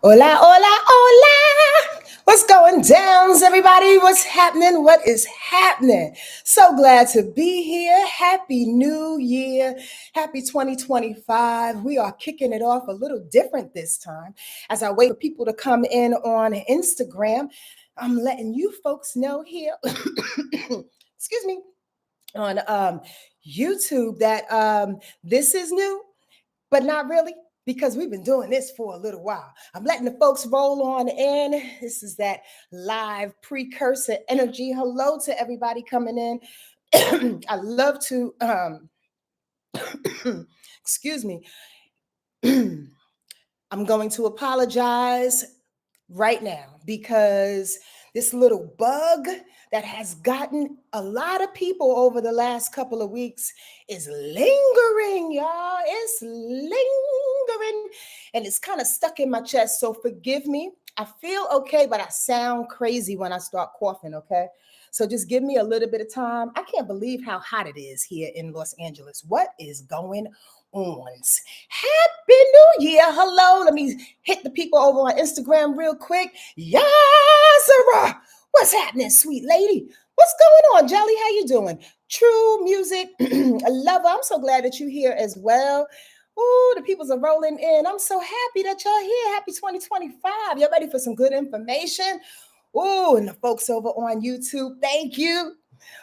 Hola, hola, hola. What's going down, everybody? What's happening? What is happening? So glad to be here. Happy New Year. Happy 2025. We are kicking it off a little different this time. As I wait for people to come in on Instagram, I'm letting you folks know here, excuse me, on YouTube that this is new but not really because we've been doing this for a little while. I'm letting the folks roll on in. This is that live precursor energy. Hello to everybody coming in. I love to, excuse me, I'm going to apologize right now because this little bug that has gotten a lot of people over the last couple of weeks is lingering, y'all. It's lingering and it's kind of stuck in my chest. So forgive me. I feel okay, but I sound crazy when I start coughing, okay? So just give me a little bit of time. I can't believe how hot it is here in Los Angeles. What is going on? Happy New Year. Hello. Let me hit the people over on Instagram real quick. Yazara. What's happening, sweet lady? What's going on, Jelly? How you doing? True music. I love her. I'm so glad that you're here as well. Oh, the peoples are rolling in. I'm so happy that y'all here. Happy 2025. Y'all ready for some good information? Oh, and the folks over on YouTube, thank you.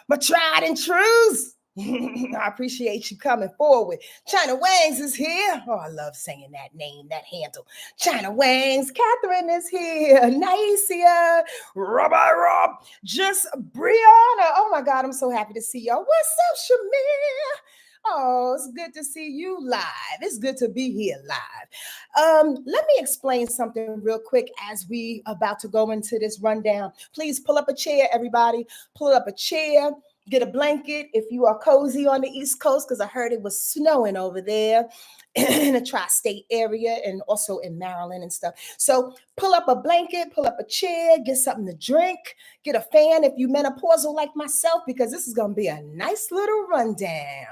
My tried and trues. I appreciate you coming forward. China Wangs is here. Oh, I love saying that name, that handle. China Wangs. Catherine is here. Nicia. Rob. Just Brianna. Oh my God, I'm so happy to see y'all. What's up, Shamir? Oh, it's good to see you live. It's good to be here live. Let me explain something real quick as we about to go into this rundown. Please pull up a chair, everybody. Pull up a chair. Get a blanket if you are cozy on the East Coast, because I heard it was snowing over there in the tri-state area and also in Maryland and stuff. So pull up a blanket, pull up a chair, get something to drink, get a fan if you menopausal like myself, because this is going to be a nice little rundown.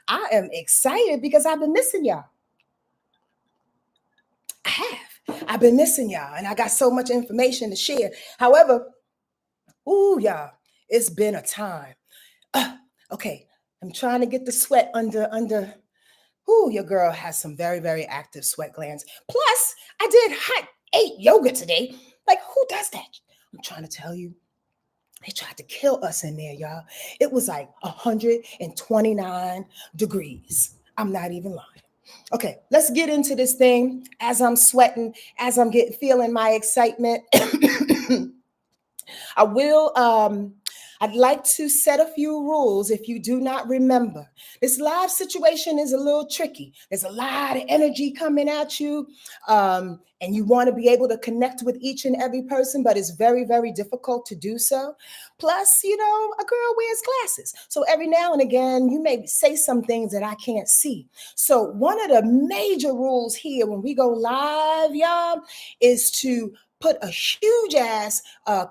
I am excited because I've been missing y'all. I have. I've been missing y'all, and I got so much information to share. However, ooh, y'all, it's been a time. Okay, I'm trying to get the sweat under. Ooh, your girl has some very, very active sweat glands. Plus, I did hot 8 yoga today. Like, who does that? I'm trying to tell you. They tried to kill us in there, y'all. It was like 129 degrees. I'm not even lying. Okay, let's get into this thing. As I'm sweating, as I'm feeling my excitement, I will I'd like to set a few rules if you do not remember. This live situation is a little tricky. There's a lot of energy coming at you, and you want to be able to connect with each and every person, but it's very, very difficult to do so. Plus, you know, a girl wears glasses. So every now and again, you may say some things that I can't see. So one of the major rules here when we go live, y'all, is to put a huge ass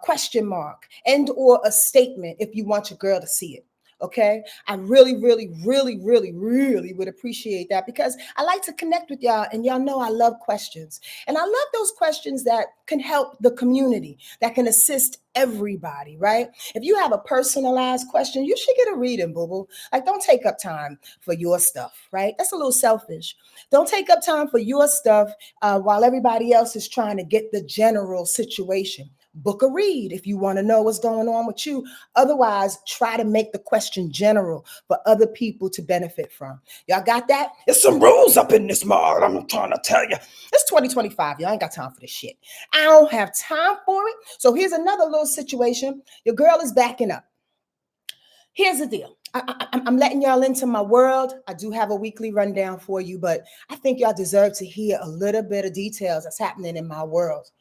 question mark and or a statement if you want your girl to see it. Okay, I really, really, really, really, really would appreciate that because I like to connect with y'all, and y'all know I love questions, and I love those questions that can help the community, that can assist everybody. Right? If you have a personalized question, you should get a reading, boo boo. Like, don't take up time for your stuff. Right? That's a little selfish. Don't take up time for your stuff while everybody else is trying to get the general situation. Book a read if you want to know what's going on with you. Otherwise, try to make the question general for other people to benefit from. Y'all got that? There's some rules up in this mug. I'm trying to tell you. It's 2025. Y'all ain't got time for this shit. I don't have time for it. So here's another little situation. Your girl is backing up. Here's the deal. I'm letting y'all into my world. I do have a weekly rundown for you, but I think y'all deserve to hear a little bit of details that's happening in my world.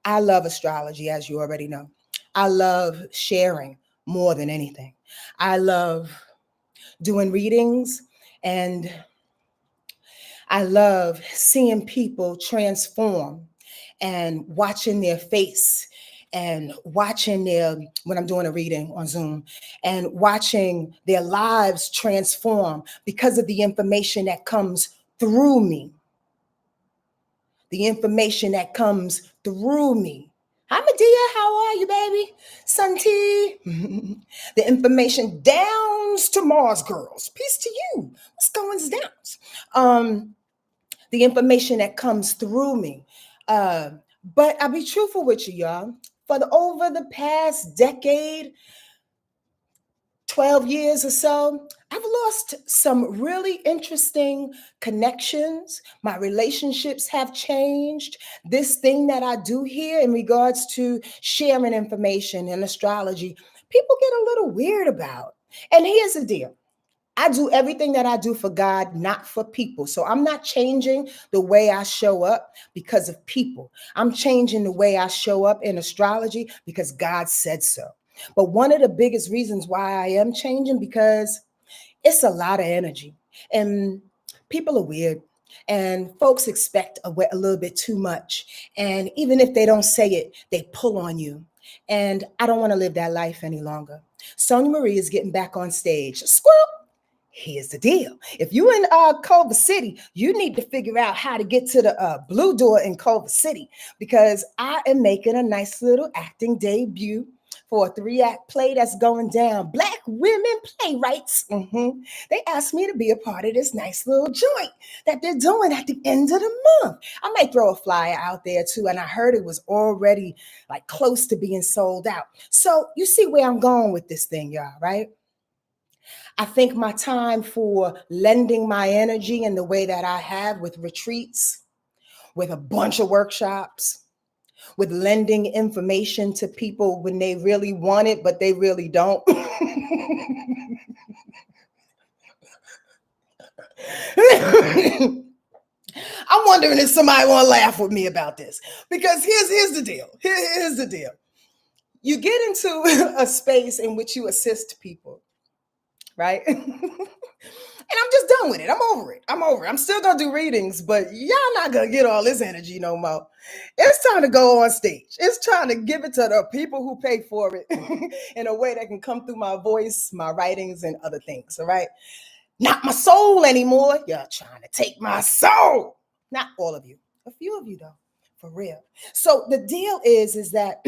I love astrology, as you already know. I love sharing more than anything. I love doing readings, and I love seeing people transform and watching their face and watching their, when I'm doing a reading on Zoom, and watching their lives transform because of the information that comes through me. The information that comes through me. Hi, Medea. How are you, baby? Santi. The information downs to Mars girls. Peace to you. What's going down? The information that comes through me. But I'll be truthful with you, y'all. Over the past decade, 12 years or so, I've lost some really interesting connections. My relationships have changed. This thing that I do here in regards to sharing information and astrology, people get a little weird about. And here's the deal. I do everything that I do for God, not for people. So I'm not changing the way I show up because of people. I'm changing the way I show up in astrology because God said so. But one of the biggest reasons why I am changing, because it's a lot of energy and people are weird and folks expect a little bit too much. And even if they don't say it, they pull on you. And I don't want to live that life any longer. Sonja Marie is getting back on stage. Squirrel. Here's the deal. If you in Culver City, you need to figure out how to get to the Blue Door in Culver City, because I am making a nice little acting debut for a 3-act play that's going down. Black women playwrights. They asked me to be a part of this nice little joint that they're doing at the end of the month. I may throw a flyer out there too, and I heard it was already like close to being sold out. So you see where I'm going with this thing, y'all, right? I think my time for lending my energy in the way that I have with retreats, with a bunch of workshops, with lending information to people when they really want it, but they really don't. I'm wondering if somebody want to laugh with me about this, because here's the deal. Here's the deal. You get into a space in which you assist people, right? And I'm just done with it. I'm over it. I'm still gonna do readings, but y'all not gonna get all this energy no more. It's time to go on stage. It's time to give it to the people who pay for it in a way that can come through my voice, my writings, and other things. All right. Not my soul anymore. Y'all trying to take my soul. Not all of you. A few of you though. For real. So the deal is that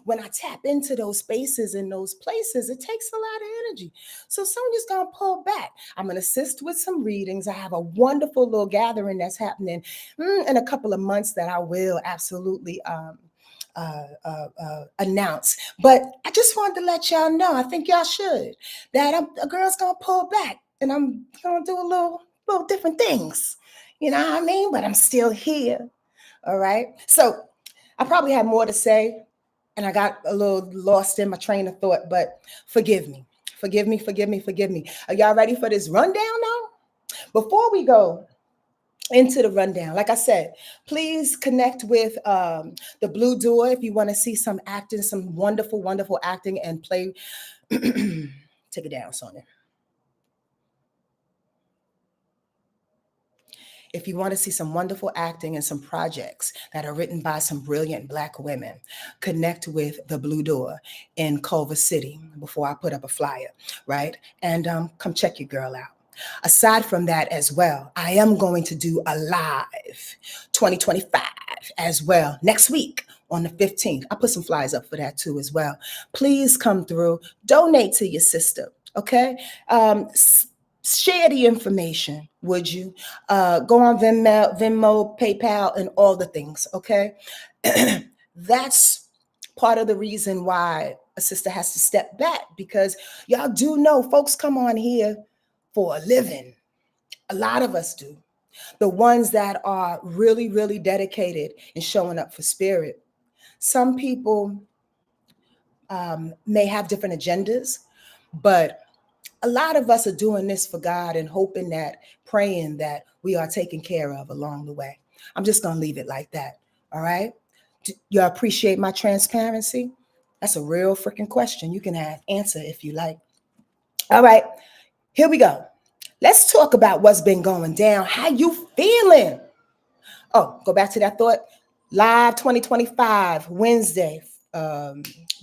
when I tap into those spaces and those places, it takes a lot of energy. So Sonja's going to pull back. I'm going to assist with some readings. I have a wonderful little gathering that's happening in a couple of months that I will absolutely announce. But I just wanted to let y'all know, I think y'all should, that a girl's going to pull back and I'm going to do a little different things. You know what I mean? But I'm still here. All right. So I probably had more to say and I got a little lost in my train of thought, but forgive me. Forgive me. Are y'all ready for this rundown now? Before we go into the rundown, like I said, please connect with the Blue Door if you want to see some acting, some wonderful, wonderful acting and play. Take it down, Sonja. If you want to see some wonderful acting and some projects that are written by some brilliant Black women, connect with the Blue Door in Culver City before I put up a flyer, right? And come check your girl out. Aside from that as well, I am going to do a live 2025 as well next week on the 15th. I put some flyers up for that too as well. Please come through, donate to your sister, okay? Share the information, would you? Go on Venmo, PayPal, and all the things, okay? That's part of the reason why a sister has to step back, because y'all do know folks come on here for a living. A lot of us do. The ones that are really, really dedicated and showing up for spirit. Some people may have different agendas, but a lot of us are doing this for God and hoping that, praying that we are taken care of along the way. I'm just going to leave it like that. All right. You appreciate my transparency? That's a real freaking question. You can answer if you like. All right. Here we go. Let's talk about what's been going down. How you feeling? Oh, go back to that thought. Live 2025, Wednesday,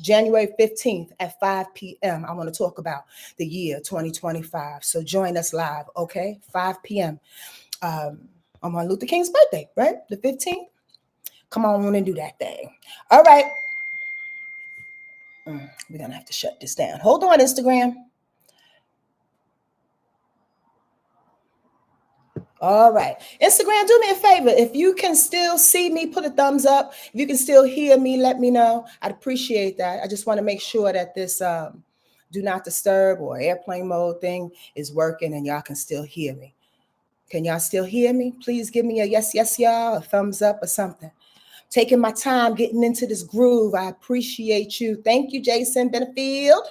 January 15th at 5 p.m. I want to talk about the year 2025. So join us live, okay? 5 p.m. On Martin Luther King's birthday, right? The 15th. Come on and do that thing. All right. We're going to have to shut this down. Hold on, Instagram. All right. Instagram, do me a favor. If you can still see me, put a thumbs up. If you can still hear me, let me know. I'd appreciate that. I just want to make sure that this do not disturb or airplane mode thing is working and y'all can still hear me. Can y'all still hear me? Please give me a yes, yes, y'all, a thumbs up or something. Taking my time getting into this groove. I appreciate you. Thank you, Jason Benefield.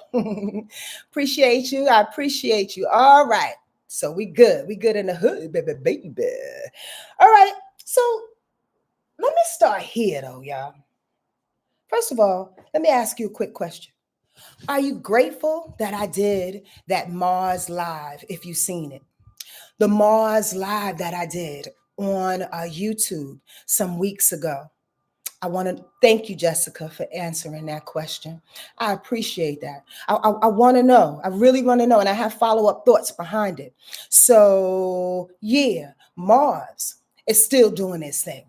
Appreciate you. I appreciate you. All right. So we good. We good in the hood, baby, baby. All right. So let me start here, though, y'all. First of all, let me ask you a quick question. Are you grateful that I did that Mars Live, if you've seen it? The Mars Live that I did on YouTube some weeks ago. I want to thank you, Jessica, for answering that question. I appreciate that. I want to know. I really want to know. And I have follow-up thoughts behind it. So, yeah, Mars is still doing its thing.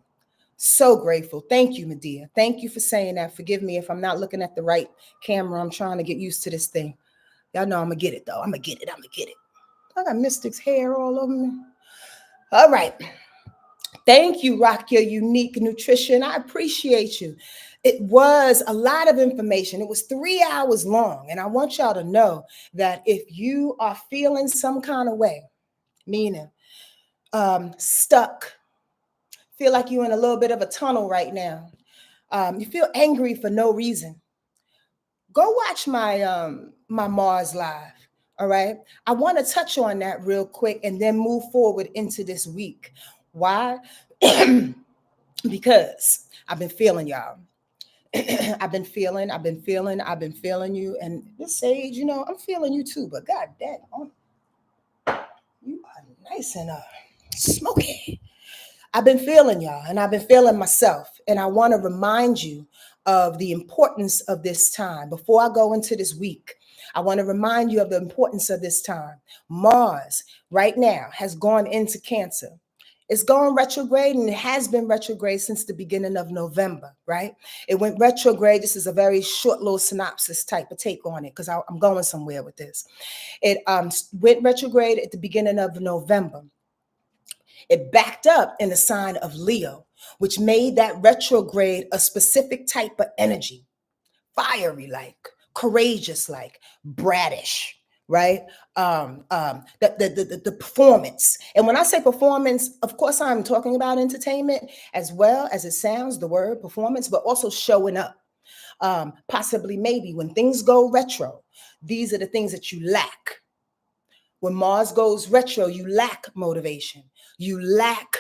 So grateful. Thank you, Medea. Thank you for saying that. Forgive me if I'm not looking at the right camera. I'm trying to get used to this thing. Y'all know I'm going to get it, though. I'm going to get it. I'm going to get it. I got Mystic's hair all over me. All right. Thank you, Rock Your Unique Nutrition. I appreciate you. It was a lot of information. It was 3 hours long. And I want y'all to know that if you are feeling some kind of way, meaning stuck, feel like you're in a little bit of a tunnel right now, you feel angry for no reason, go watch my Mars Live. All right. I want to touch on that real quick and then move forward into this week. Why? Because I've been feeling y'all. I've been feeling you. And this Sage, you know, I'm feeling you too, but God damn, you are nice and smoky. I've been feeling y'all and I've been feeling myself. And I want to remind you of the importance of this time. Before I go into this week, I want to remind you of the importance of this time. Mars right now has gone into Cancer. It's going retrograde and it has been retrograde since the beginning of November, right? It went retrograde. This is a very short little synopsis type of take on it because I'm going somewhere with this. It went retrograde at the beginning of November. It backed up in the sign of Leo, which made that retrograde a specific type of energy, fiery like, courageous like, bratish, right? The performance. And when I say performance, of course, I'm talking about entertainment as well as it sounds, the word performance, but also showing up. Possibly, maybe when things go retro, these are the things that you lack. When Mars goes retro, you lack motivation. You lack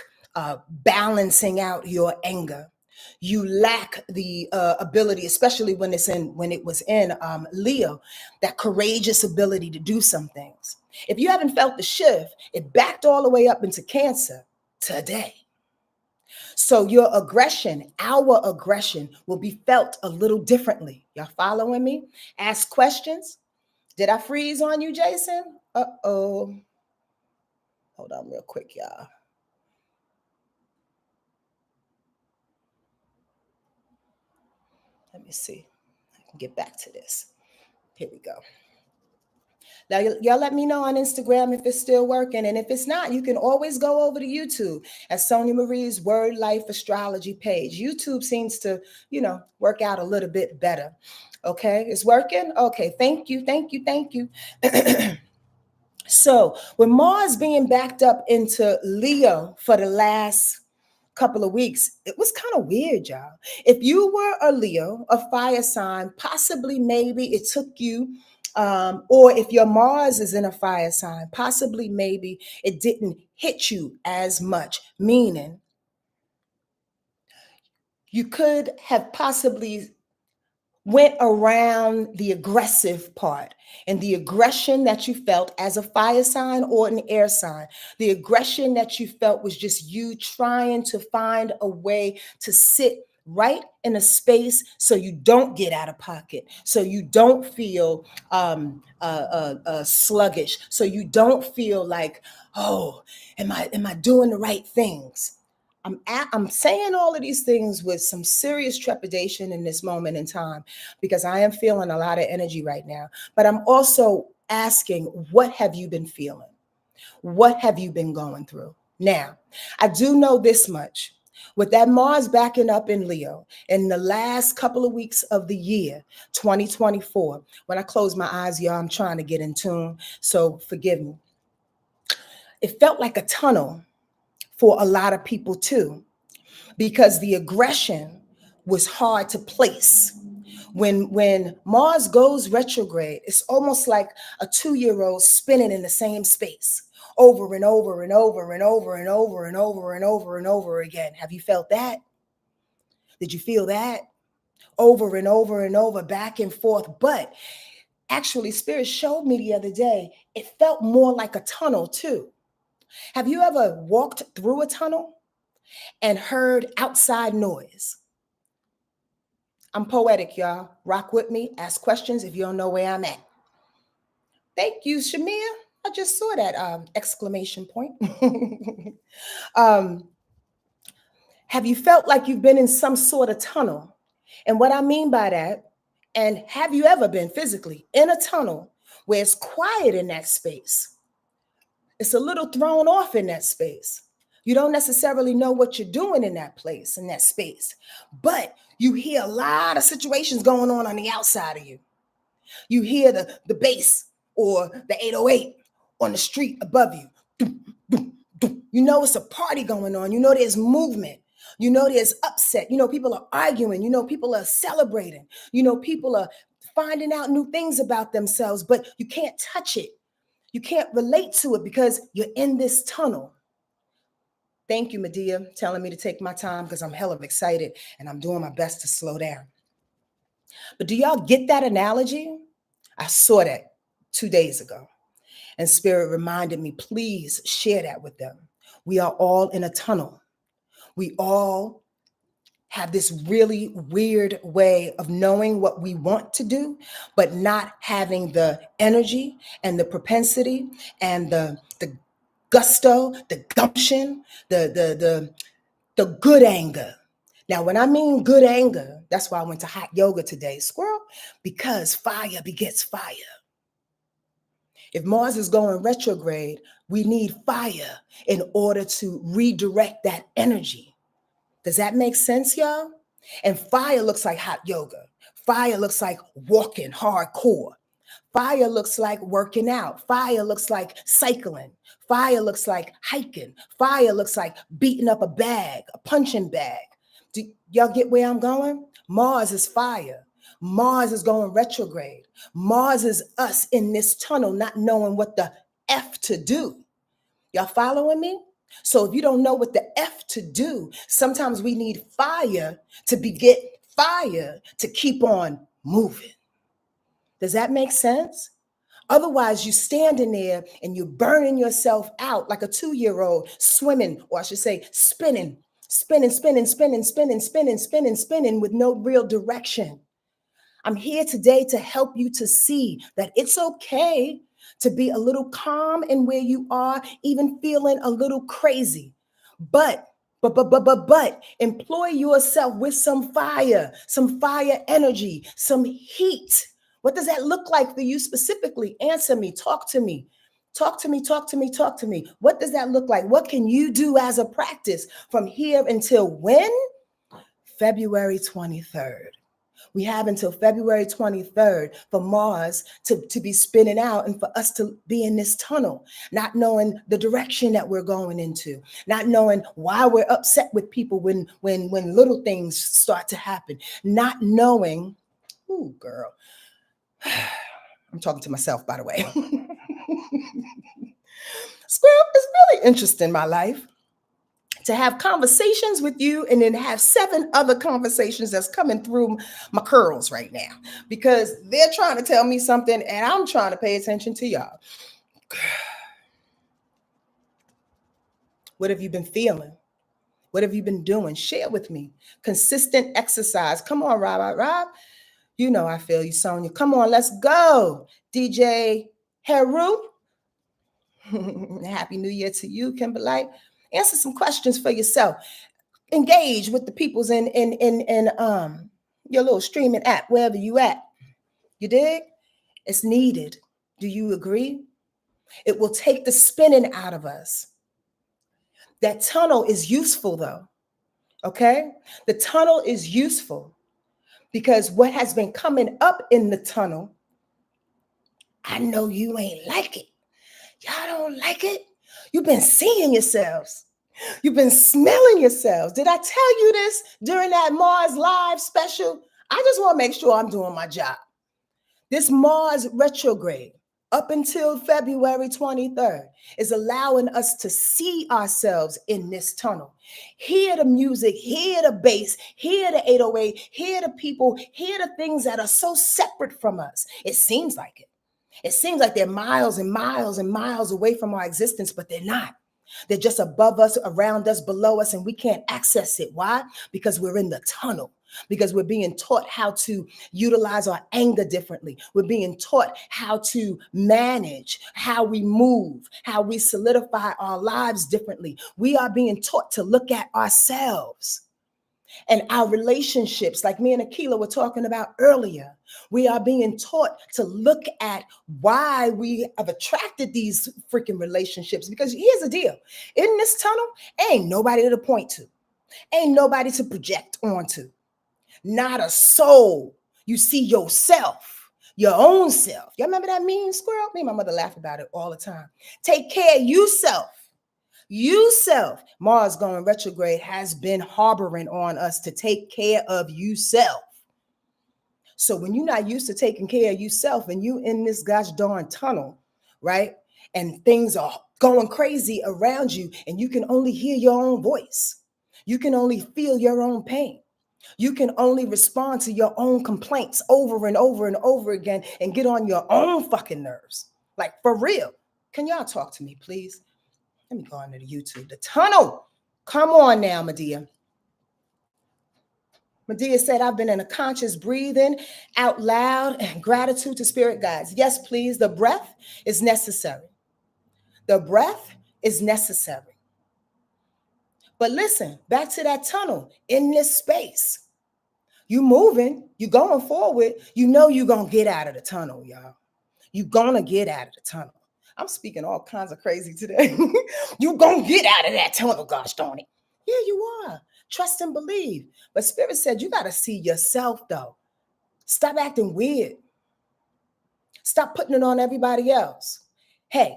balancing out your anger. You lack the ability, especially when it was in Leo, that courageous ability to do some things. If you haven't felt the shift, it backed all the way up into Cancer today. So your aggression, our aggression, will be felt a little differently. Y'all following me? Ask questions. Did I freeze on you, Jason? Uh-oh. Hold on real quick, y'all. Let me see. I can get back to this. Here we go. Now, y'all let me know on Instagram if it's still working. And if it's not, you can always go over to YouTube at Sonja Marie's Wordlife Astrology page. YouTube seems to, work out a little bit better. Okay, it's working? Okay, thank you. So with Mars being backed up into Leo for the last couple of weeks, it was kind of weird, y'all. If you were a Leo, a fire sign, possibly maybe it took you, or if your Mars is in a fire sign, possibly maybe it didn't hit you as much, meaning you could have possibly went around the aggressive part, and the aggression that you felt as a fire sign or an air sign, the aggression that you felt was just you trying to find a way to sit right in a space so you don't get out of pocket, so you don't feel sluggish, so you don't feel like, oh, am I doing the right things? I'm saying all of these things with some serious trepidation in this moment in time, because I am feeling a lot of energy right now. But I'm also asking, what have you been feeling? What have you been going through? Now, I do know this much. With that Mars backing up in Leo in the last couple of weeks of the year, 2024, when I close my eyes, y'all, I'm trying to get in tune, so forgive me. It felt like a tunnel for a lot of people too, because the aggression was hard to place. When Mars goes retrograde, it's almost like a 2-year-old spinning in the same space over and over and over and over and over and over and over and over again. Have you felt that? Did you feel that? Over and over and over, back and forth. But actually, Spirit showed me the other day, it felt more like a tunnel too. Have you ever walked through a tunnel and heard outside noise? I'm poetic, y'all. Rock with me. Ask questions if you don't know where I'm at. Thank you, Shamia. I just saw that exclamation point. Have you felt like you've been in some sort of tunnel? And what I mean by that, and have you ever been physically in a tunnel where it's quiet in that space? It's a little thrown off in that space. You don't necessarily know what you're doing in that place, in that space, but you hear a lot of situations going on the outside of you. You hear the bass or the 808 on the street above you. You know it's a party going on. You know there's movement. You know there's upset. You know people are arguing. You know people are celebrating. You know people are finding out new things about themselves, but you can't touch it. You can't relate to it because you're in this tunnel. Thank you, Medea, telling me to take my time because I'm hella excited and I'm doing my best to slow down. But do y'all get that analogy? I saw that 2 days ago. And Spirit reminded me, please share that with them. We are all in a tunnel. We all have this really weird way of knowing what we want to do, but not having the energy and the propensity and the gusto, the gumption, the good anger. Now, when I mean good anger, that's why I went to hot yoga today, squirrel, because fire begets fire. If Mars is going retrograde, we need fire in order to redirect that energy. Does that make sense, y'all? And fire looks like hot yoga. Fire looks like walking hardcore. Fire looks like working out. Fire looks like cycling. Fire looks like hiking. Fire looks like beating up a bag, a punching bag. Do y'all get where I'm going? Mars is fire. Mars is going retrograde. Mars is us in this tunnel, not knowing what the F to do. Y'all following me? So if you don't know what the F to do, sometimes we need fire to beget fire to keep on moving. Does that make sense? Otherwise, you standing there and you're burning yourself out like a 2-year-old swimming, or I should say spinning with no real direction. I'm here today to help you to see that it's okay to be a little calm in where you are, even feeling a little crazy. But employ yourself with some fire energy, some heat. What does that look like for you specifically? Answer me, talk to me. Talk to me. What does that look like? What can you do as a practice from here until when? February 23rd. We have until February 23rd for Mars to be spinning out and for us to be in this tunnel, not knowing the direction that we're going into, not knowing why we're upset with people when little things start to happen, not knowing, ooh, girl, I'm talking to myself, by the way. Squirrel, it's really interesting, my life, to have conversations with you and then have 7 other conversations that's coming through my curls right now because they're trying to tell me something and I'm trying to pay attention to y'all. What have you been feeling? What have you been doing? Share with me. Consistent exercise. Come on, Rob. You know I feel you, Sonja. Come on, let's go. DJ Heru. Happy New Year to you, Kimberly. Answer some questions for yourself. engage with the peoples in your little streaming app, wherever you at. You dig? It's needed. Do you agree? It will take the spinning out of us. That tunnel is useful though. Okay? The tunnel is useful because what has been coming up in the tunnel, I know you ain't like it. Y'all don't like it. You've been seeing yourselves. You've been smelling yourselves. Did I tell you this during that Mars Live special? I just want to make sure I'm doing my job. This Mars retrograde up until February 23rd is allowing us to see ourselves in this tunnel. Hear the music, hear the bass, hear the 808, hear the people, hear the things that are so separate from us. It seems like it. It seems like they're miles and miles and miles away from our existence, but they're not. They're just above us, around us, below us, and we can't access it. Why? Because we're in the tunnel. Because we're being taught how to utilize our anger differently. We're being taught how to manage, how we move, how we solidify our lives differently. We are being taught to look at ourselves and our relationships, like me and Akila were talking about earlier. We are being taught to look at why we have attracted these freaking relationships. Because here's the deal. In this tunnel, ain't nobody to point to. Ain't nobody to project onto. Not a soul. You see yourself, your own self. Y'all remember that meme, squirrel? Me and my mother laugh about it all the time. Take care of yourself. Yourself. Mars going retrograde has been harboring on us to take care of yourself. So when you're not used to taking care of yourself and you in this gosh darn tunnel, right? And things are going crazy around you and you can only hear your own voice. You can only feel your own pain. You can only respond to your own complaints over and over and over again and get on your own fucking nerves. Like, for real. Can y'all talk to me, please? Let me go on to the YouTube. The tunnel. Come on now, Medea. Medea said, I've been in a conscious breathing out loud and gratitude to spirit guides. Yes, please. The breath is necessary. The breath is necessary. But listen, back to that tunnel in this space. You moving, you going forward, you know you're going to get out of the tunnel, y'all. You're going to get out of the tunnel. I'm speaking all kinds of crazy today. You're going to get out of that tunnel, gosh darn it. Yeah, you are. Trust and believe. But Spirit said you got to see yourself, though. Stop acting weird. Stop putting it on everybody else. Hey,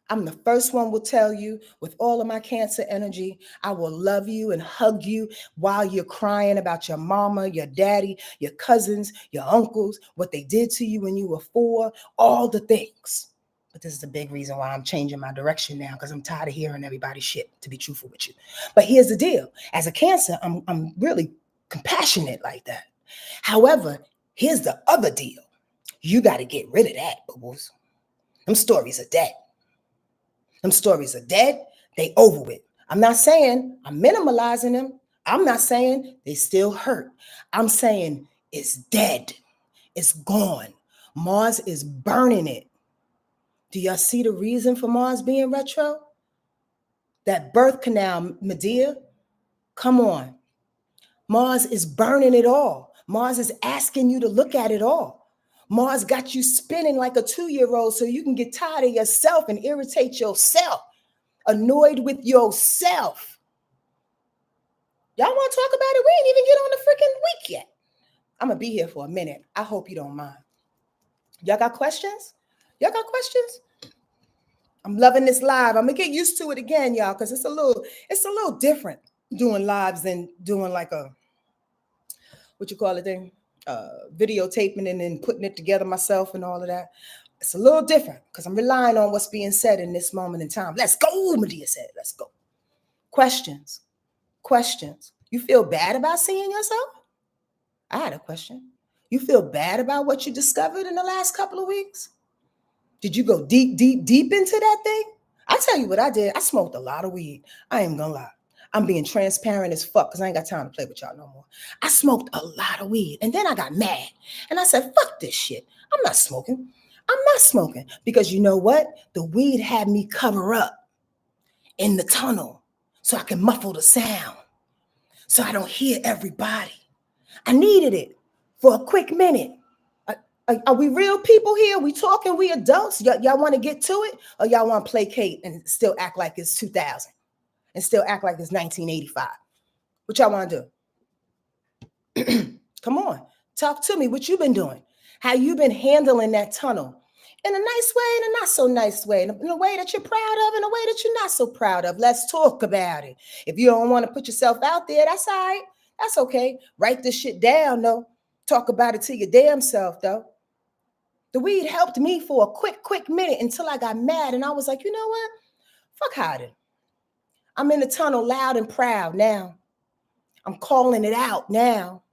I'm the first one will tell you with all of my Cancer energy, I will love you and hug you while you're crying about your mama, your daddy, your cousins, your uncles, what they did to you when you were 4, all the things. But this is the big reason why I'm changing my direction now, because I'm tired of hearing everybody's shit, to be truthful with you. But here's the deal. As a Cancer, I'm really compassionate like that. However, here's the other deal. You got to get rid of that, boo-boos. Them stories are dead. Them stories are dead. They over with. I'm not saying I'm minimalizing them. I'm not saying they still hurt. I'm saying it's dead. It's gone. Mars is burning it. Do y'all see the reason for Mars being retro? That birth canal, Medea, come on. Mars is burning it all. Mars is asking you to look at it all. Mars got you spinning like a 2-year-old so you can get tired of yourself and irritate yourself, annoyed with yourself. Y'all want to talk about it? We ain't even get on the freaking week yet. I'm going to be here for a minute. I hope you don't mind. Y'all got questions? Y'all got questions? I'm loving this live. I'm going to get used to it again, y'all, because it's a little different doing lives than doing like a, what you call it thing? Videotaping and then putting it together myself and all of that. It's a little different because I'm relying on what's being said in this moment in time. Let's go, Medea said. Let's go. Questions. You feel bad about seeing yourself? I had a question. You feel bad about what you discovered in the last couple of weeks? Did you go deep into that thing? I tell you what I did. I smoked a lot of weed. I ain't gonna lie. I'm being transparent as fuck because I ain't got time to play with y'all no more. I smoked a lot of weed and then I got mad and I said, fuck this shit. I'm not smoking because you know what? The weed had me cover up in the tunnel so I can muffle the sound. so I don't hear everybody. I needed it for a quick minute. Are we real people here? We talking, we adults? Y'all want to get to it? Or y'all want to placate and still act like it's 2000 and still act like it's 1985? What y'all want to do? Come on, talk to me. What you been doing? How you been handling that tunnel? In a nice way, in a not so nice way, in a way that you're proud of, in a way that you're not so proud of. Let's talk about it. If you don't want to put yourself out there, that's all right. That's okay. Write this shit down, though. Talk about it to your damn self, though. The weed helped me for a quick minute until I got mad and I was like, you know what? Fuck hiding. I'm in the tunnel loud and proud now. I'm calling it out now.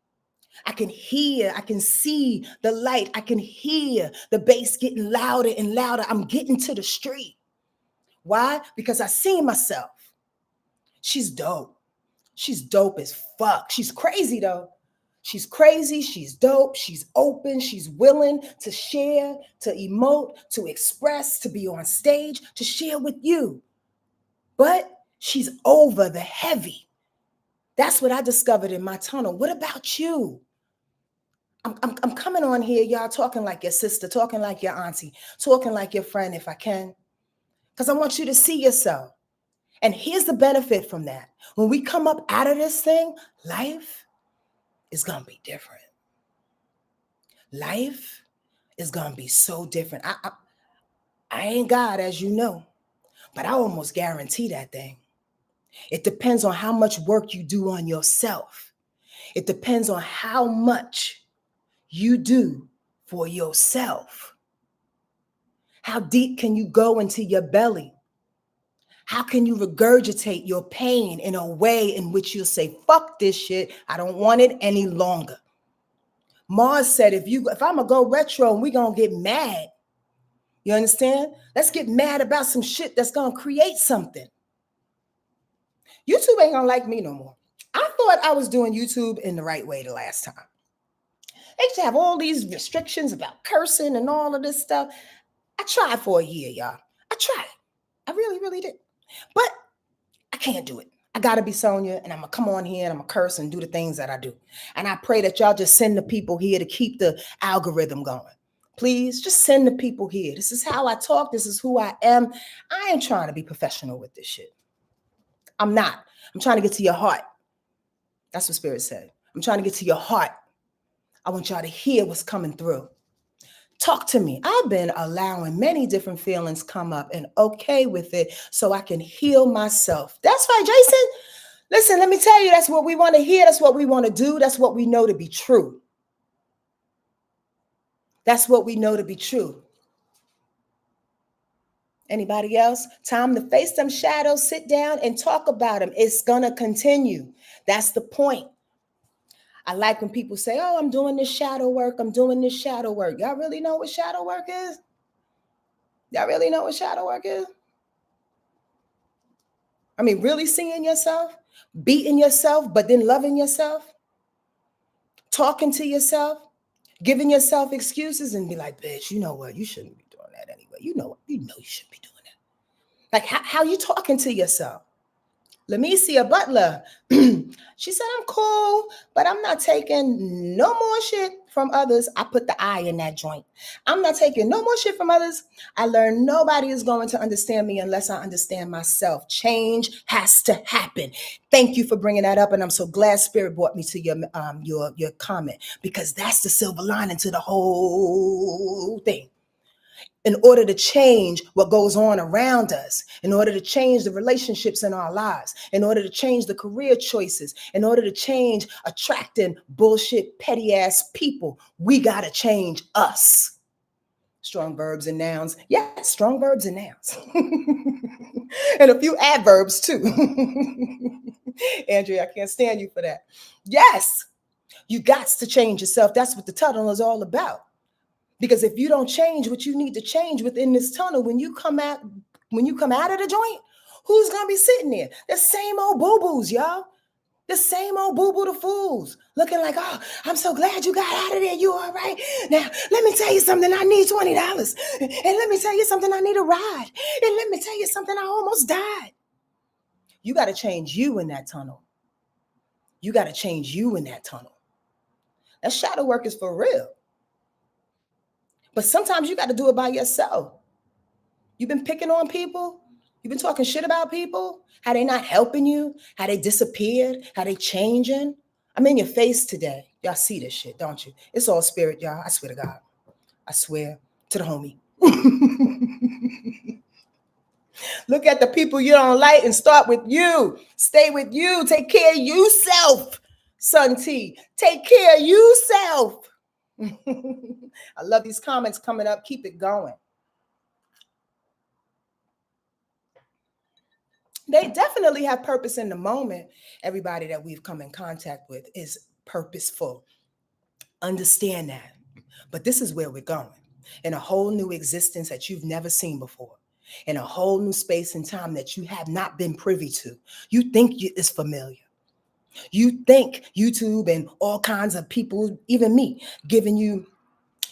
I can hear, I can see the light. I can hear the bass getting louder and louder. I'm getting to the street. Why? Because I see myself. She's dope. She's dope as fuck. She's crazy though. She's crazy, she's dope, she's open, she's willing to share, to emote, to express, to be on stage, to share with you. But she's over the heavy. That's what I discovered in my tunnel. What about you? I'm coming on here, y'all, talking like your sister, talking like your auntie, talking like your friend if I can, because I want you to see yourself. And here's the benefit from that. When we come up out of this thing, life is going to be different. Life is going to be so different. I ain't God, as you know, but I almost guarantee that thing. It depends on how much work you do on yourself. It depends on how much you do for yourself. How deep can you go into your belly? How can you regurgitate your pain in a way in which you'll say, fuck this shit, I don't want it any longer. Mars said, if I'm gonna go retro and we gonna get mad, you understand? Let's get mad about some shit that's gonna create something. YouTube ain't gonna like me no more. I thought I was doing YouTube in the right way the last time. They used to have all these restrictions about cursing and all of this stuff. I tried for a year, y'all. I tried. I really, really did. But I can't do it. I gotta be Sonja, and I'm gonna come on here and I'm gonna curse and do the things that I do. And I pray that y'all just send the people here to keep the algorithm going. Please just send the people here. This is how I talk. This is who I am. I ain't trying to be professional with this shit. I'm not. I'm trying to get to your heart. That's what Spirit said. I'm trying to get to your heart. I want y'all to hear what's coming through. Talk to me. I've been allowing many different feelings come up and okay with it so I can heal myself. That's right, Jason. Listen, let me tell you, that's what we want to hear. That's what we want to do. That's what we know to be true. That's what we know to be true. Anybody else? Time to face them shadows, sit down and talk about them. It's going to continue. That's the point. I like when people say, oh, I'm doing this shadow work. I'm doing this shadow work. Y'all really know what shadow work is? Y'all really know what shadow work is? I mean, really seeing yourself, beating yourself, but then loving yourself, talking to yourself, giving yourself excuses and be like, bitch, you know what? You shouldn't be doing that anyway. You know you should be doing that. Like, how you talking to yourself? Lamicia Butler, she said, I'm cool, but I'm not taking no more shit from others. I put the I in that joint. I'm not taking no more shit from others. I learned nobody is going to understand me unless I understand myself. Change has to happen. Thank you for bringing that up. And I'm so glad Spirit brought me to your comment, because that's the silver lining to the whole thing. In order to change what goes on around us, in order to change the relationships in our lives, in order to change the career choices, in order to change attracting bullshit, petty ass people, we got to change us. Strong verbs and nouns. Yes, strong verbs and nouns. And a few adverbs too. Andrea, I can't stand you for that. Yes, you got to change yourself. That's what the tunnel is all about. Because if you don't change what you need to change within this tunnel, when you come out of the joint, who's gonna be sitting there? The same old boo-boos, y'all. The same old boo-boo the fools. Looking like, oh, I'm so glad you got out of there. You all right? Now, let me tell you something. I need $20. And let me tell you something. I need a ride. And let me tell you something. I almost died. You got to change you in that tunnel. You got to change you in that tunnel. That shadow work is for real. But sometimes you got to do it by yourself. You've been picking on people. You've been talking shit about people. How they not helping you. How they disappeared. How they changing. I'm in your face today. Y'all see this shit, don't you? It's all spirit, y'all. I swear to God. I swear to the homie. Look at the people you don't like and start with you. Stay with you. Take care of yourself, Sun T. Take care of yourself. I love these comments coming up. Keep it going. They definitely have purpose in the moment. Everybody that we've come in contact with is purposeful. Understand that. But this is where we're going. In a whole new existence that you've never seen before. In a whole new space and time that you have not been privy to. You think it's familiar. You think YouTube and all kinds of people, even me, giving you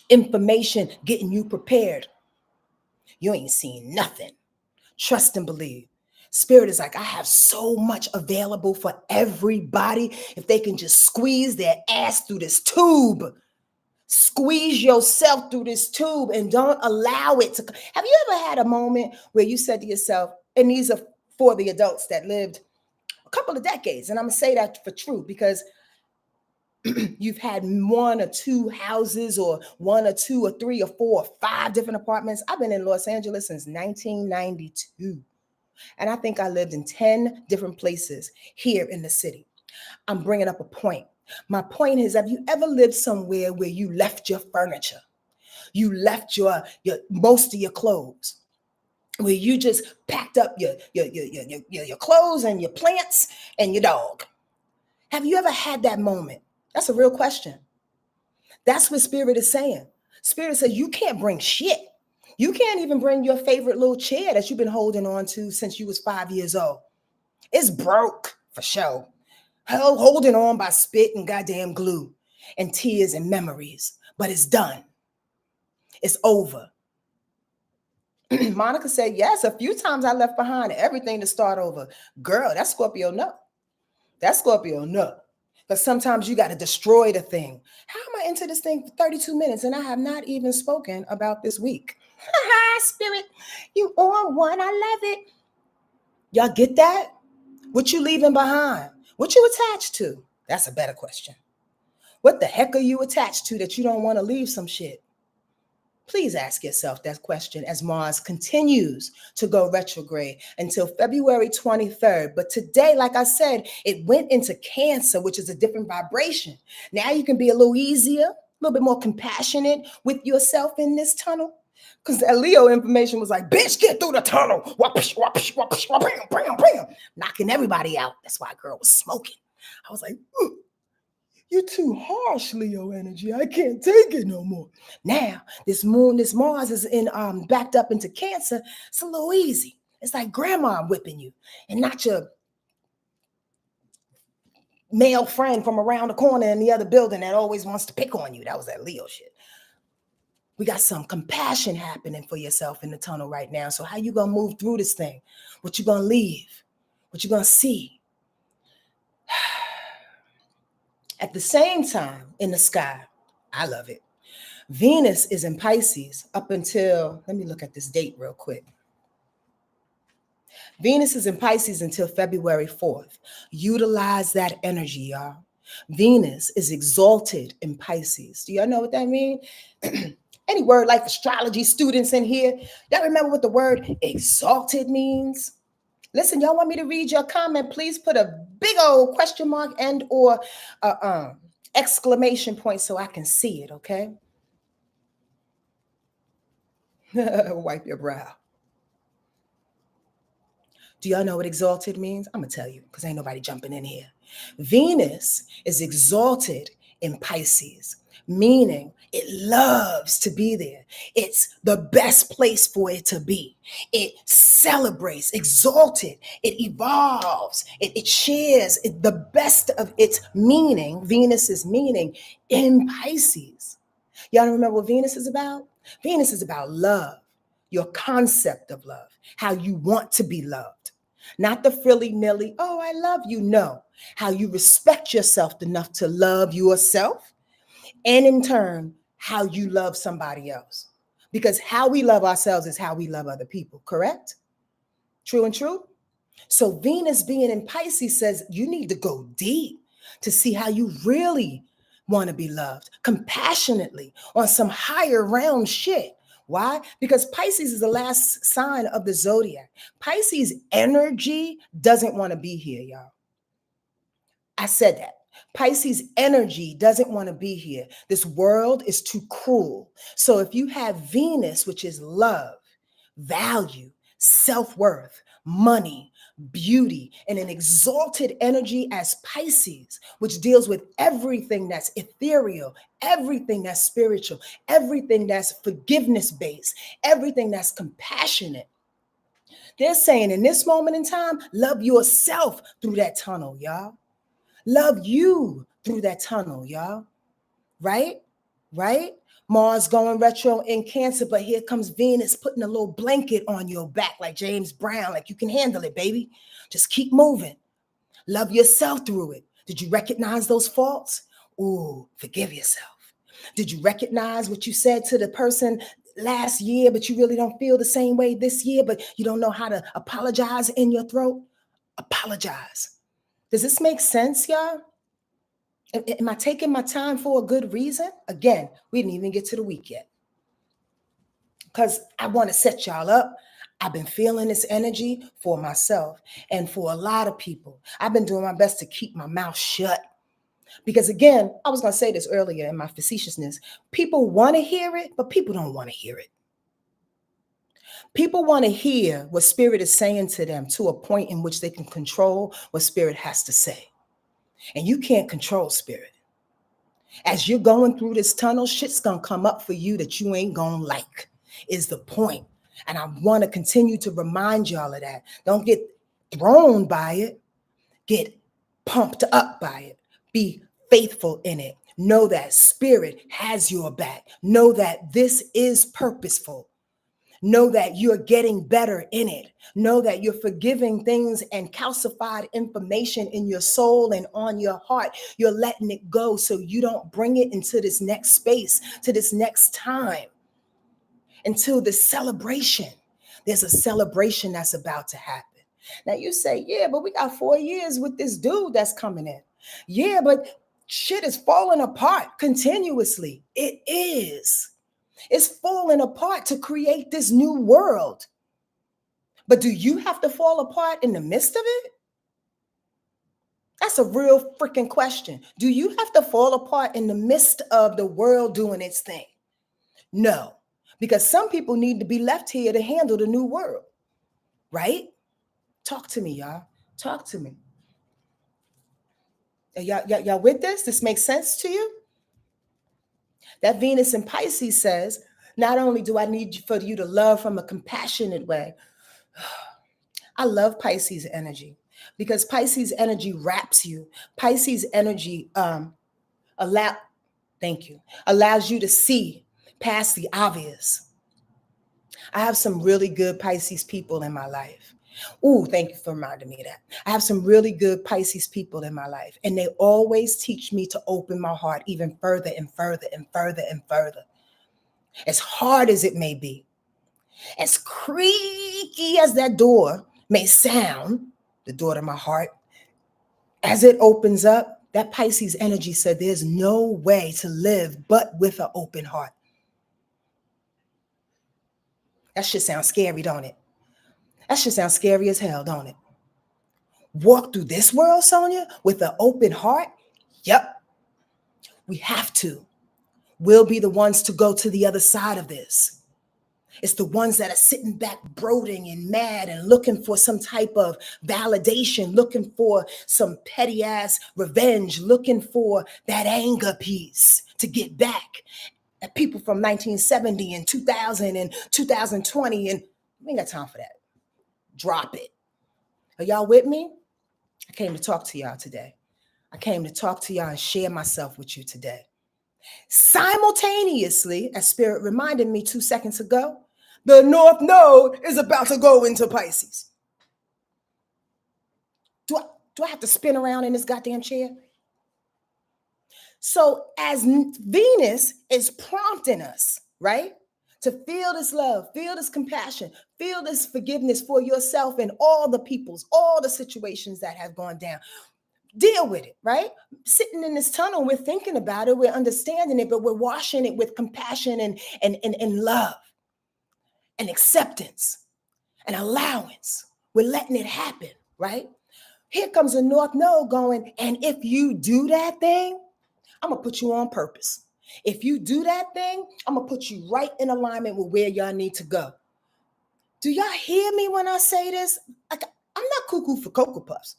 information, getting you prepared. You ain't seen nothing. Trust and believe. Spirit is like, I have so much available for everybody. If they can just squeeze their ass through this tube. Squeeze yourself through this tube and don't allow it to. Have you ever had a moment where you said to yourself, and these are for the adults that lived a couple of decades, and I'm going to say that for true because you've had one or two houses or one or two or three or four or five different apartments. I've been in Los Angeles since 1992. And I think I lived in 10 different places here in the city. I'm bringing up a point. My point is, have you ever lived somewhere where you left your furniture? You left your most of your clothes, where you just packed up your clothes and your plants and your dog. Have you ever had that moment? That's a real question. That's what Spirit is saying. Spirit says you can't bring shit. You can't even bring your favorite little chair that you've been holding on to since you was 5 years old. It's broke for sure. Holding on by spit and goddamn glue and tears and memories. But it's done. It's over. Monica said, yes, a few times I left behind everything to start over. Girl, that's Scorpio no. That's Scorpio no. Because sometimes you got to destroy the thing. How am I into this thing for 32 minutes and I have not even spoken about this week? Spirit, you on one. I love it. Y'all get that? What you leaving behind? What you attached to? That's a better question. What the heck are you attached to that you don't want to leave some shit? Please ask yourself that question as Mars continues to go retrograde until February 23rd. But today, like I said, it went into Cancer, which is a different vibration. Now you can be a little easier, a little bit more compassionate with yourself in this tunnel. Because that Leo information was like, bitch, get through the tunnel. Whoosh, whoosh, whoosh, bam, bam, bam. Knocking everybody out. That's why girl was smoking. I was like, ooh. You're too harsh, Leo energy. I can't take it no more. Now, this Mars is in backed up into Cancer. It's a little easy. It's like grandma whipping you and not your male friend from around the corner in the other building that always wants to pick on you. That was that Leo shit. We got some compassion happening for yourself in the tunnel right now. So how you going to move through this thing? What you going to leave? What you going to see? At the same time, in the sky, I love it. Venus is in Pisces up until, let me look at this date real quick. Venus is in Pisces until February 4th. Utilize that energy, y'all. Venus is exalted in Pisces. Do y'all know what that means? Any Wordlife astrology students in here? Y'all remember what the word exalted means? Listen, y'all want me to read your comment? Please put a big old question mark and or exclamation point so I can see it, okay? Wipe your brow. Do y'all know what exalted means? I'm going to tell you because ain't nobody jumping in here. Venus is exalted in Pisces, meaning it loves to be there. It's the best place for it to be. It celebrates, exalted, it evolves, it shares the best of its meaning, Venus's meaning in Pisces. Y'all remember what Venus is about? Venus is about love, your concept of love, how you want to be loved. Not the frilly-nilly, oh, I love you. No, how you respect yourself enough to love yourself, and in turn, how you love somebody else. Because how we love ourselves is how we love other people, correct? True and true? So Venus being in Pisces says you need to go deep to see how you really want to be loved, compassionately, on some higher realm shit. Why? Because Pisces is the last sign of the zodiac. Pisces energy doesn't want to be here, y'all. I said that. Pisces energy doesn't want to be here. This world is too cruel. So if you have Venus, which is love, value, self-worth, money, beauty, and an exalted energy as Pisces, which deals with everything that's ethereal, everything that's spiritual, everything that's forgiveness-based, everything that's compassionate. They're saying in this moment in time, love yourself through that tunnel, y'all. Love you through that tunnel, y'all. Right? Right? Mars going retro in Cancer, but here comes Venus putting a little blanket on your back like James Brown, like you can handle it, baby. Just keep moving. Love yourself through it. Did you recognize those faults? Ooh, forgive yourself. Did you recognize what you said to the person last year, but you really don't feel the same way this year, but you don't know how to apologize in your throat? Apologize. Does this make sense, y'all? Am I taking my time for a good reason? Again, we didn't even get to the week yet. Because I want to set y'all up. I've been feeling this energy for myself and for a lot of people. I've been doing my best to keep my mouth shut. Because again, I was going to say this earlier in my facetiousness. People want to hear it, but people don't want to hear it. People want to hear what Spirit is saying to them to a point in which they can control what Spirit has to say. And you can't control Spirit. As you're going through this tunnel, shit's going to come up for you that you ain't going to like, is the point. And I want to continue to remind y'all of that. Don't get thrown by it. Get pumped up by it. Be faithful in it. Know that Spirit has your back. Know that this is purposeful. Know that you're getting better in it. Know that you're forgiving things and calcified information in your soul and on your heart. You're letting it go so you don't bring it into this next space, to this next time, until the celebration. There's a celebration that's about to happen. Now you say, yeah, but we got 4 years with this dude that's coming in. Yeah, but shit is falling apart continuously. It is. It's falling apart to create this new world. But do you have to fall apart in the midst of it? That's a real freaking question. Do you have to fall apart in the midst of the world doing its thing? No, because some people need to be left here to handle the new world, right? Talk to me, y'all. Talk to me. Y'all with this? This makes sense to you? That Venus in Pisces says, not only do I need for you to love from a compassionate way, I love Pisces energy because Pisces energy wraps you. Pisces energy allows you to see past the obvious. I have some really good Pisces people in my life. Ooh, thank you for reminding me of that. I have some really good Pisces people in my life, and they always teach me to open my heart even further and further and further and further. As hard as it may be, as creaky as that door may sound, the door to my heart, as it opens up, that Pisces energy said there's no way to live but with an open heart. That shit sounds scary, don't it? That shit sounds scary as hell, don't it? Walk through this world, Sonja, with an open heart? Yep. We have to. We'll be the ones to go to the other side of this. It's the ones that are sitting back brooding and mad and looking for some type of validation, looking for some petty ass revenge, looking for that anger piece to get back at people from 1970 and 2000 and 2020. And we ain't got time for that. Drop it. Are y'all with me? I came to talk to y'all today. I came to talk to y'all and share myself with you today. Simultaneously, as Spirit reminded me 2 seconds ago, the North Node is about to go into Pisces. Do I have to spin around in this goddamn chair? So as Venus is prompting us, right? To feel this love, feel this compassion, feel this forgiveness for yourself and all the peoples, all the situations that have gone down. Deal with it, right? Sitting in this tunnel, we're thinking about it, we're understanding it, but we're washing it with compassion and love and acceptance and allowance. We're letting it happen, right? Here comes a North Node going, and if you do that thing, I'm going to put you on purpose. If you do that thing, I'm going to put you right in alignment with where y'all need to go. Do y'all hear me when I say this? Like, I'm not cuckoo for Cocoa Puffs.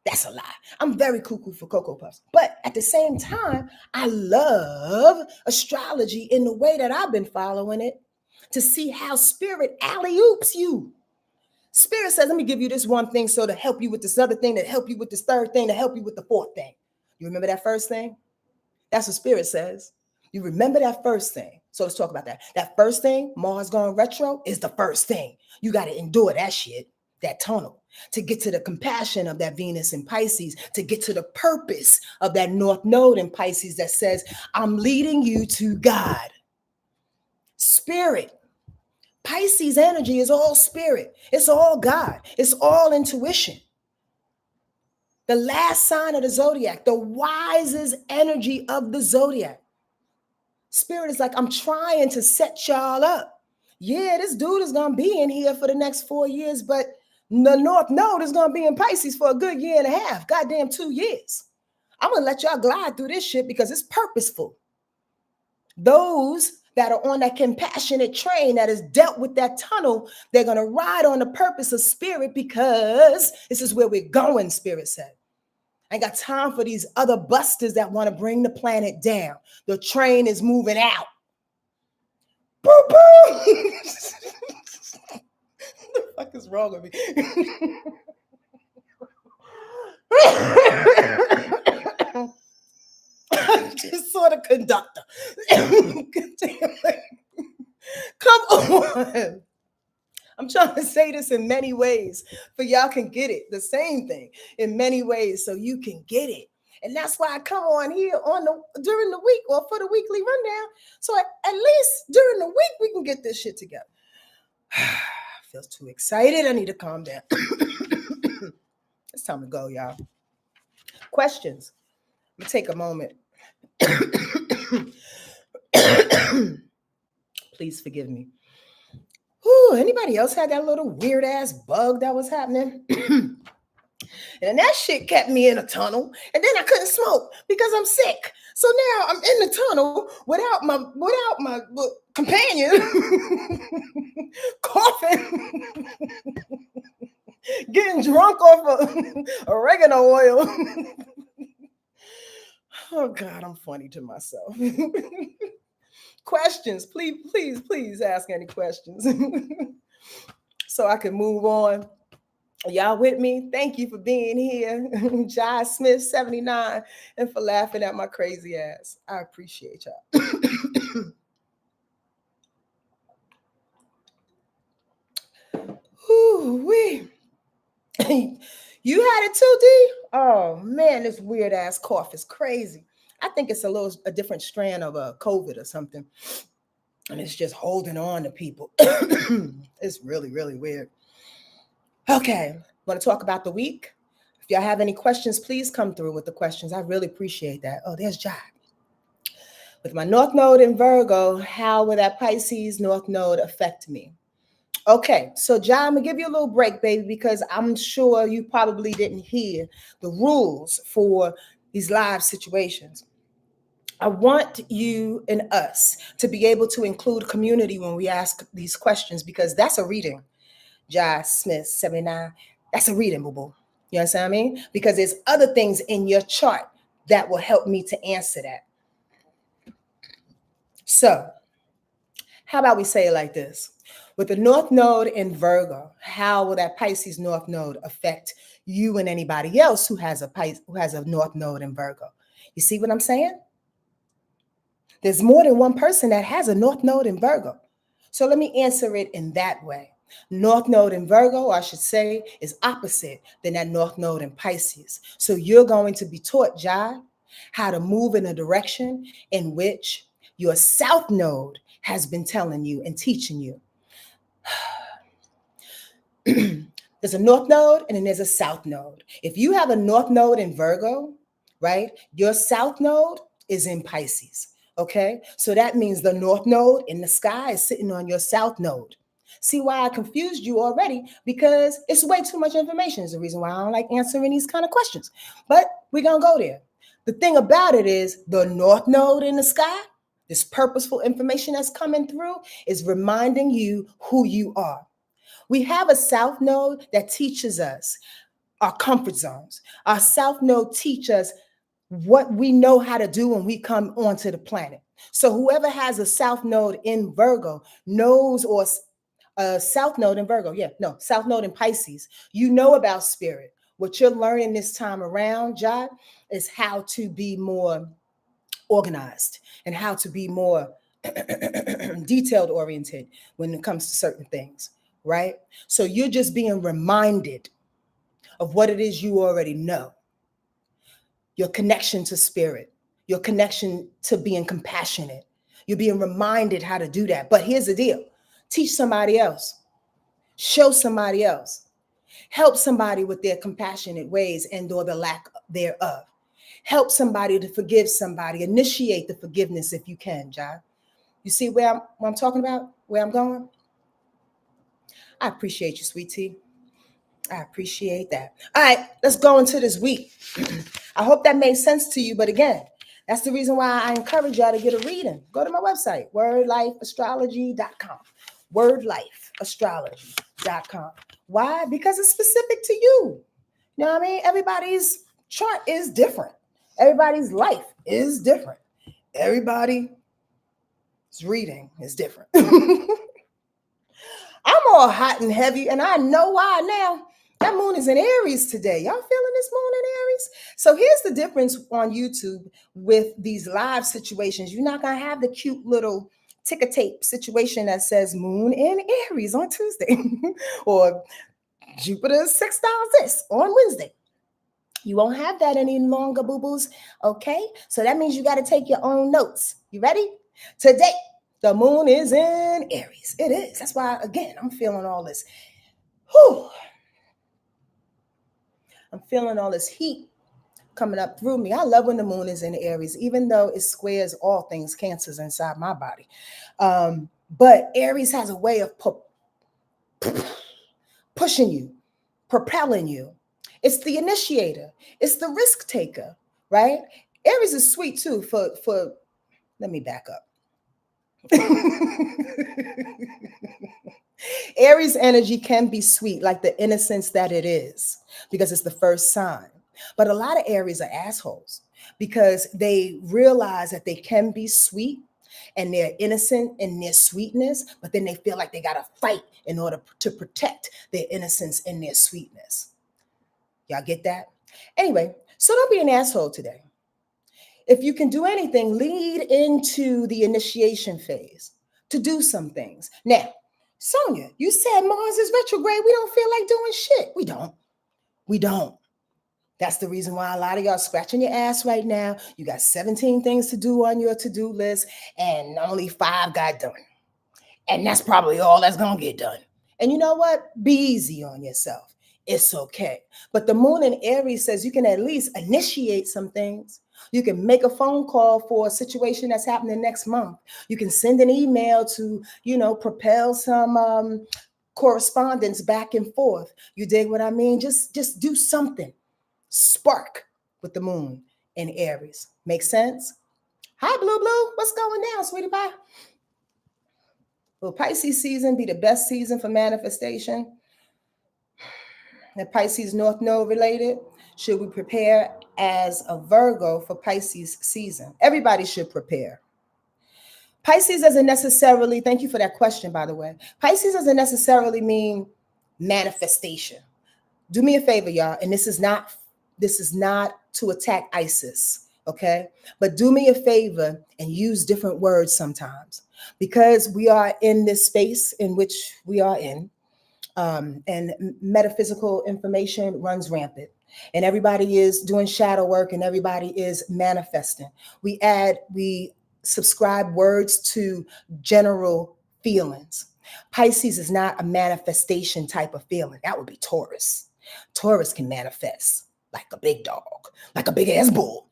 That's a lie. I'm very cuckoo for Cocoa Puffs. But at the same time, I love astrology in the way that I've been following it to see how spirit alley-oops you. Spirit says, let me give you this one thing so to help you with this other thing, to help you with this third thing, to help you with the fourth thing. You remember that first thing? That's what spirit says. You remember that first thing. So let's talk about that. That first thing, Mars going retro, is the first thing. You got to endure that shit, that tunnel, to get to the compassion of that Venus in Pisces, to get to the purpose of that North Node in Pisces that says, I'm leading you to God. Spirit. Pisces energy is all spirit. It's all God. It's all intuition. The last sign of the zodiac, the wisest energy of the zodiac. Spirit is like, I'm trying to set y'all up. Yeah, this dude is going to be in here for the next 4 years, but the North Node is going to be in Pisces for a good year and a half. Goddamn 2 years. I'm going to let y'all glide through this shit because it's purposeful. Those that are on that compassionate train that has dealt with that tunnel, they're going to ride on the purpose of spirit because this is where we're going, spirit said. I ain't got time for these other busters that want to bring the planet down. The train is moving out. Boo boo! What the fuck is wrong with me? I just saw the conductor. Come on. I'm trying to say this in many ways for y'all can get it. The same thing in many ways so you can get it. And that's why I come on here during the week or for the weekly rundown. So at least during the week, we can get this shit together. I feel too excited. I need to calm down. It's time to go, y'all. Questions? Let me take a moment. Please forgive me. Whew, anybody else had that little weird ass bug that was happening? And that shit kept me in a tunnel. And then I couldn't smoke because I'm sick. So now I'm in the tunnel without my companion coughing, getting drunk off of oregano oil. Oh God, I'm funny to myself. Questions, please ask any questions so I can move on. Y'all with me? Thank you for being here. Jai Smith 79 and for laughing at my crazy ass. I appreciate y'all. Ooh-wee. You had it too, D? Oh man, this weird ass cough is crazy. I think it's a different strand of a COVID or something. And it's just holding on to people. It's really, really weird. Okay, want to talk about the week? If y'all have any questions, please come through with the questions. I really appreciate that. Oh, there's Jai. With my North Node in Virgo, how will that Pisces North Node affect me? Okay, so Jai, I'm going to give you a little break, baby, because I'm sure you probably didn't hear the rules for these live situations. I want you and us to be able to include community when we ask these questions because that's a reading. Jai Smith 79, that's a reading, boo-boo. You understand what I mean? Because there's other things in your chart that will help me to answer that. So how about we say it like this? With the North Node in Virgo, how will that Pisces North Node affect you and anybody else who has a North Node in Virgo? You see what I'm saying? There's more than one person that has a North Node in Virgo. So let me answer it in that way. North Node in Virgo, or I should say, is opposite than that North Node in Pisces. So you're going to be taught, Jai, how to move in a direction in which your South Node has been telling you and teaching you. There's a North Node and then there's a South Node. If you have a North Node in Virgo, right, your South Node is in Pisces. Okay, so that means the North Node in the sky is sitting on your South Node. See why I confused you already? Because it's way too much information. Is the reason why I don't like answering these kind of questions. But we're going to go there. The thing about it is the North Node in the sky, this purposeful information that's coming through, is reminding you who you are. We have a South Node that teaches us our comfort zones. Our South Node teaches us what we know how to do when we come onto the planet. So whoever has a South Node in Virgo knows, or a South Node in Virgo, South Node in Pisces, you know about spirit. What you're learning this time around, Jai, is how to be more organized and how to be more detailed oriented when it comes to certain things, right? So you're just being reminded of what it is you already know. Your connection to spirit, your connection to being compassionate. You're being reminded how to do that. But here's the deal. Teach somebody else. Show somebody else. Help somebody with their compassionate ways and or the lack thereof. Help somebody to forgive somebody. Initiate the forgiveness if you can, Jai. You see where I'm talking about? Where I'm going? I appreciate you, sweet tea. I appreciate that. All right, let's go into this week. I hope that made sense to you. But again, that's the reason why I encourage y'all to get a reading. Go to my website, wordlifeastrology.com. Wordlifeastrology.com. Why? Because it's specific to you. You know what I mean? Everybody's chart is different. Everybody's life is different. Everybody's reading is different. I'm all hot and heavy, and I know why now. That moon is in Aries today. Y'all feeling this moon in Aries? So here's the difference on YouTube with these live situations. You're not going to have the cute little ticker tape situation that says moon in Aries on Tuesday or Jupiter 6,000 this on Wednesday. You won't have that any longer, boo-boos. Okay? So that means you got to take your own notes. You ready? Today, the moon is in Aries. It is. That's why, again, I'm feeling all this. Whew. I'm feeling all this heat coming up through me. I love when the moon is in Aries, even though it squares all things cancers inside my body. But Aries has a way of pushing you, propelling you. It's the initiator. It's the risk taker, right? Aries is sweet too for let me back up. Aries energy can be sweet, like the innocence that it is, because it's the first sign. But a lot of Aries are assholes because they realize that they can be sweet and they're innocent in their sweetness, but then they feel like they got to fight in order to protect their innocence and their sweetness. Y'all get that? Anyway, so don't be an asshole today. If you can do anything, lead into the initiation phase to do some things. Now, Sonja, you said Mars is retrograde. We don't feel like doing shit. We don't. That's the reason why a lot of y'all scratching your ass right now. You got 17 things to do on your to-do list and only 5 got done. And that's probably all that's going to get done. And you know what? Be easy on yourself. It's okay. But the moon in Aries says you can at least initiate some things. You can make a phone call for a situation that's happening next month. You can send an email to, propel some correspondence back and forth. You dig what I mean? Just do something. Spark with the moon in Aries. Make sense? Hi, Blue Blue. What's going down, sweetie pie? Will Pisces season be the best season for manifestation? The Pisces North Node related? Should we prepare as a Virgo for Pisces season? Everybody should prepare. Pisces doesn't necessarily, thank you for that question, by the way. Pisces doesn't necessarily mean manifestation. Do me a favor, y'all, and this is not to attack ISIS, okay? But do me a favor and use different words sometimes, because we are in this space in which we are in. and metaphysical information runs rampant. And everybody is doing shadow work and everybody is manifesting. We subscribe words to general feelings. Pisces is not a manifestation type of feeling. That would be Taurus. Taurus can manifest like a big dog, like a big ass bull.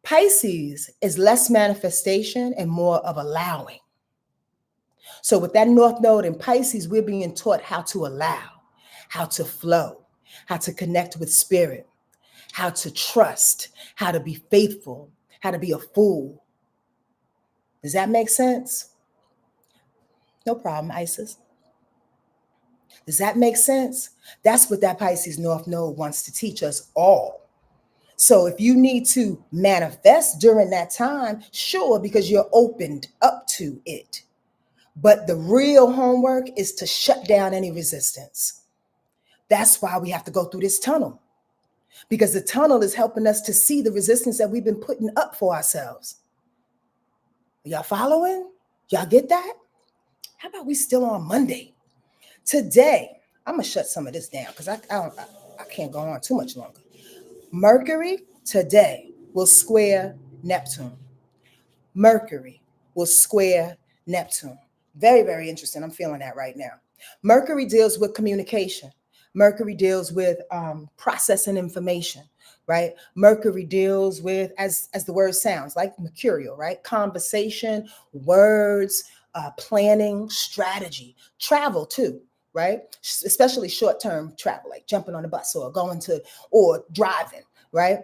Pisces is less manifestation and more of allowing. So with that North Node in Pisces, we're being taught how to allow, how to flow, how to connect with spirit, how to trust, how to be faithful, how to be a fool. Does that make sense? No problem, Isis. Does that make sense? That's what that Pisces North Node wants to teach us all. So if you need to manifest during that time, sure, because you're opened up to it. But the real homework is to shut down any resistance. That's why we have to go through this tunnel, because the tunnel is helping us to see the resistance that we've been putting up for ourselves. Y'all following? Y'all get that? How about we still on Monday? Today, I'm going to shut some of this down because I can't go on too much longer. Mercury today will square Neptune. Mercury will square Neptune. Very, very interesting. I'm feeling that right now. Mercury deals with communication. Mercury deals with processing information, right? Mercury deals with, as the word sounds, like mercurial, right? Conversation, words, planning, strategy, travel too, right? Especially short-term travel, like jumping on a bus or going to, or driving, right?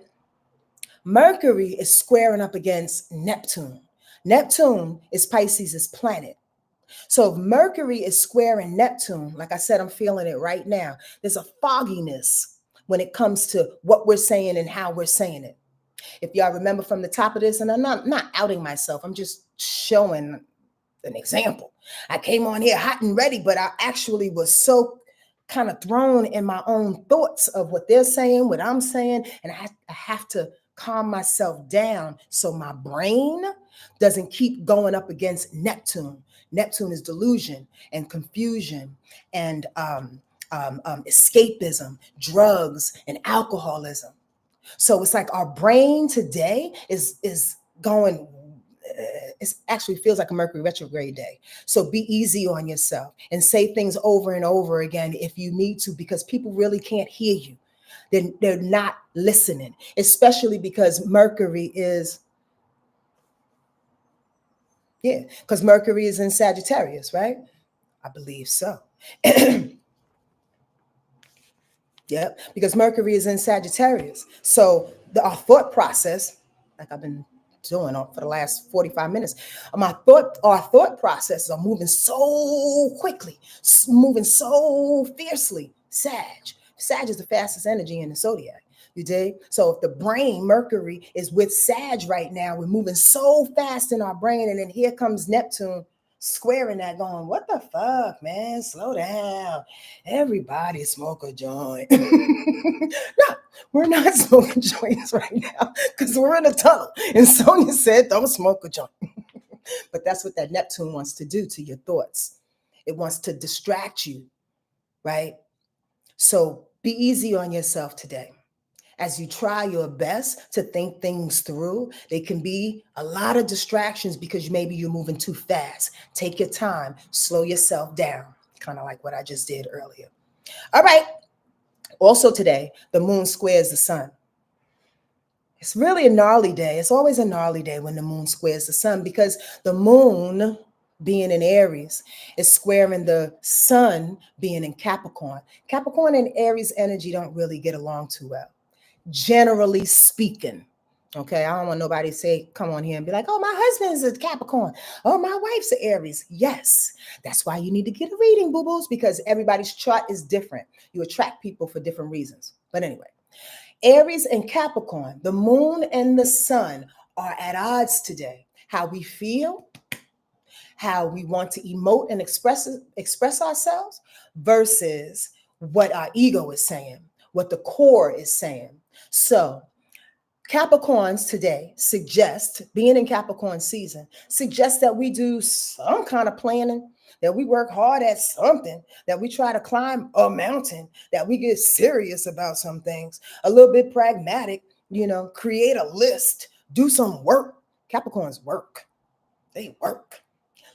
Mercury is squaring up against Neptune. Neptune is Pisces' planet. So if Mercury is squaring Neptune, like I said, I'm feeling it right now. There's a fogginess when it comes to what we're saying and how we're saying it. If y'all remember from the top of this, and I'm not outing myself, I'm just showing an example. I came on here hot and ready, but I actually was so kind of thrown in my own thoughts of what they're saying, what I'm saying, and I have to calm myself down so my brain doesn't keep going up against Neptune. Neptune is delusion and confusion and escapism, drugs and alcoholism. So it's like our brain today is going. It actually feels like a Mercury retrograde day. So be easy on yourself and say things over and over again if you need to, because people really can't hear you. They're not listening, especially because Mercury is, because Mercury is in Sagittarius, right? I believe so. Yep, because Mercury is in Sagittarius. So our thought process, like I've been doing for the last 45 minutes, our thought processes are moving so quickly, moving so fiercely. Sag is the fastest energy in the zodiac. You dig? So if the brain, Mercury, is with Sag right now, we're moving so fast in our brain, and then here comes Neptune squaring that, going, what the fuck, man? Slow down. Everybody smoke a joint. No, we're not smoking joints right now because we're in a tunnel. And Sonja said, don't smoke a joint. But that's what that Neptune wants to do to your thoughts. It wants to distract you, right? So be easy on yourself today. As you try your best to think things through, there can be a lot of distractions because maybe you're moving too fast. Take your time, slow yourself down, kind of like what I just did earlier. All right. Also today, the moon squares the sun. It's really a gnarly day. It's always a gnarly day when the moon squares the sun, because the moon, being in Aries, is squaring the sun being in Capricorn. Capricorn and Aries energy don't really get along too well, generally speaking. Okay, I don't want nobody to say, come on here and be like, oh, my husband's a Capricorn. Oh, my wife's an Aries. Yes, that's why you need to get a reading, boo-boos, because everybody's chart is different. You attract people for different reasons. But anyway, Aries and Capricorn, the moon and the sun are at odds today. How we feel, how we want to emote and express ourselves versus what our ego is saying, what the core is saying. So Capricorns today suggest, being in Capricorn season, suggests that we do some kind of planning, that we work hard at something, that we try to climb a mountain, that we get serious about some things, a little bit pragmatic, create a list, do some work. Capricorns work. They work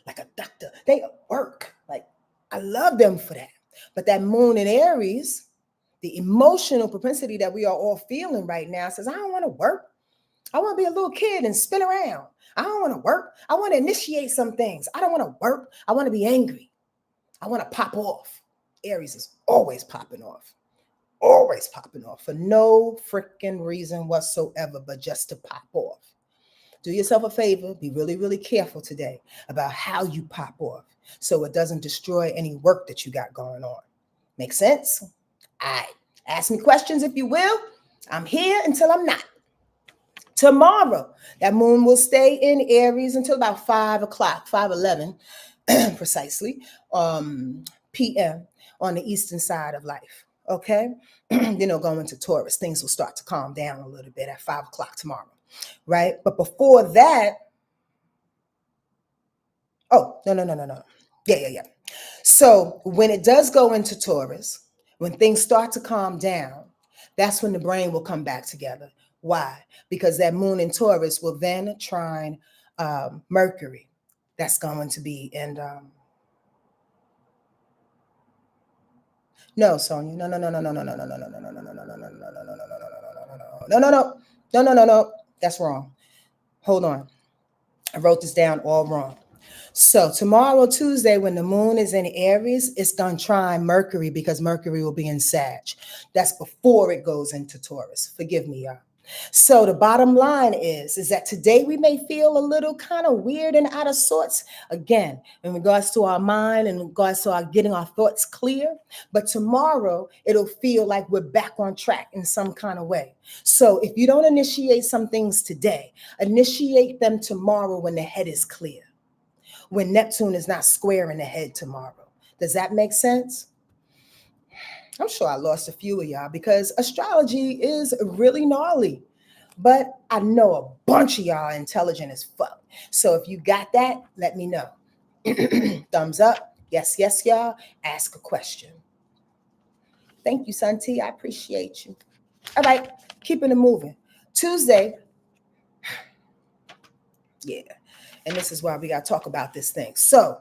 like a doctor. They work. Like, I love them for that. But that moon in Aries, the emotional propensity that we are all feeling right now says, I don't want to work. I want to be a little kid and spin around. I don't want to work. I want to initiate some things. I don't want to work. I want to be angry. I want to pop off. Aries is always popping off for no freaking reason whatsoever, but just to pop off. Do yourself a favor. Be really, really careful today about how you pop off so it doesn't destroy any work that you got going on. Make sense? All right. Ask me questions if you will. I'm here until I'm not. Tomorrow, that moon will stay in Aries until about 5 o'clock, 5:11 precisely, p.m. on the eastern side of life. Okay? Going to Taurus, things will start to calm down a little bit at 5 o'clock tomorrow. Right? But before that, no. Yeah. So when it does go into Taurus, when things start to calm down, that's when the brain will come back together. Why? Because that moon in Taurus will then trine Mercury. That's going to be in no, Sonja. No. That's wrong. Hold on. I wrote this down all wrong. So tomorrow, Tuesday, when the moon is in Aries, it's going to trine Mercury because Mercury will be in Sag. That's before it goes into Taurus. Forgive me, y'all. So the bottom line is that today we may feel a little kind of weird and out of sorts, again, in regards to our mind, in regards to our getting our thoughts clear. But tomorrow, it'll feel like we're back on track in some kind of way. So if you don't initiate some things today, initiate them tomorrow when the head is clear, when Neptune is not square in the head tomorrow. Does that make sense? I'm sure I lost a few of y'all because astrology is really gnarly, but I know a bunch of y'all are intelligent as fuck. So if you got that, let me know. Thumbs up. Yes, y'all. Ask a question. Thank you, Santi. I appreciate you. All right, keeping it moving. Tuesday. Yeah. And this is why we got to talk about this thing. So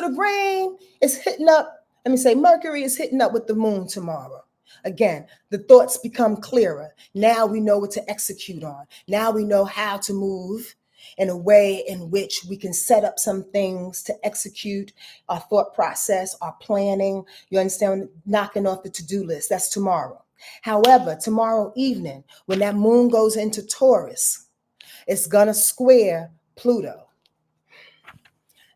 the brain is hitting up. Let me say Mercury is hitting up with the moon tomorrow. Again, the thoughts become clearer. Now we know what to execute on. Now we know how to move in a way in which we can set up some things to execute our thought process, our planning. You understand? Knocking off the to-do list. That's tomorrow. However, tomorrow evening, when that moon goes into Taurus, it's going to square Pluto.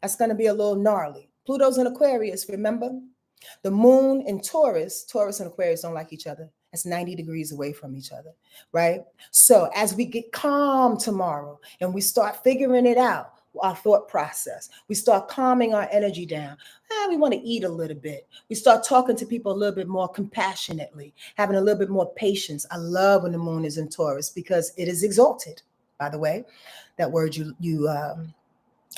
That's going to be a little gnarly. Pluto's in Aquarius, remember? The moon in Taurus and Aquarius don't like each other. That's 90 degrees away from each other, right? So as we get calm tomorrow and we start figuring it out, our thought process, we start calming our energy down. We want to eat a little bit. We start talking to people a little bit more compassionately, having a little bit more patience. I love when the moon is in Taurus because it is exalted, by the way. That word you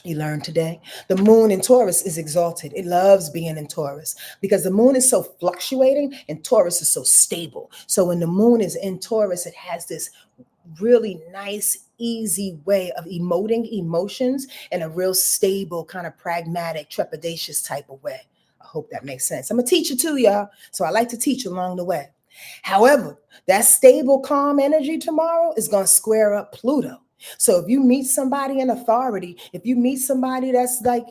learned today. The moon in Taurus is exalted. It loves being in Taurus because the moon is so fluctuating and Taurus is so stable. So when the moon is in Taurus, it has this really nice, easy way of emoting emotions in a real stable, kind of pragmatic, trepidatious type of way. I hope that makes sense. I'm a teacher too, y'all. So I like to teach along the way. However, that stable, calm energy tomorrow is going to square up Pluto. So if you meet somebody in authority, if you meet somebody that's like,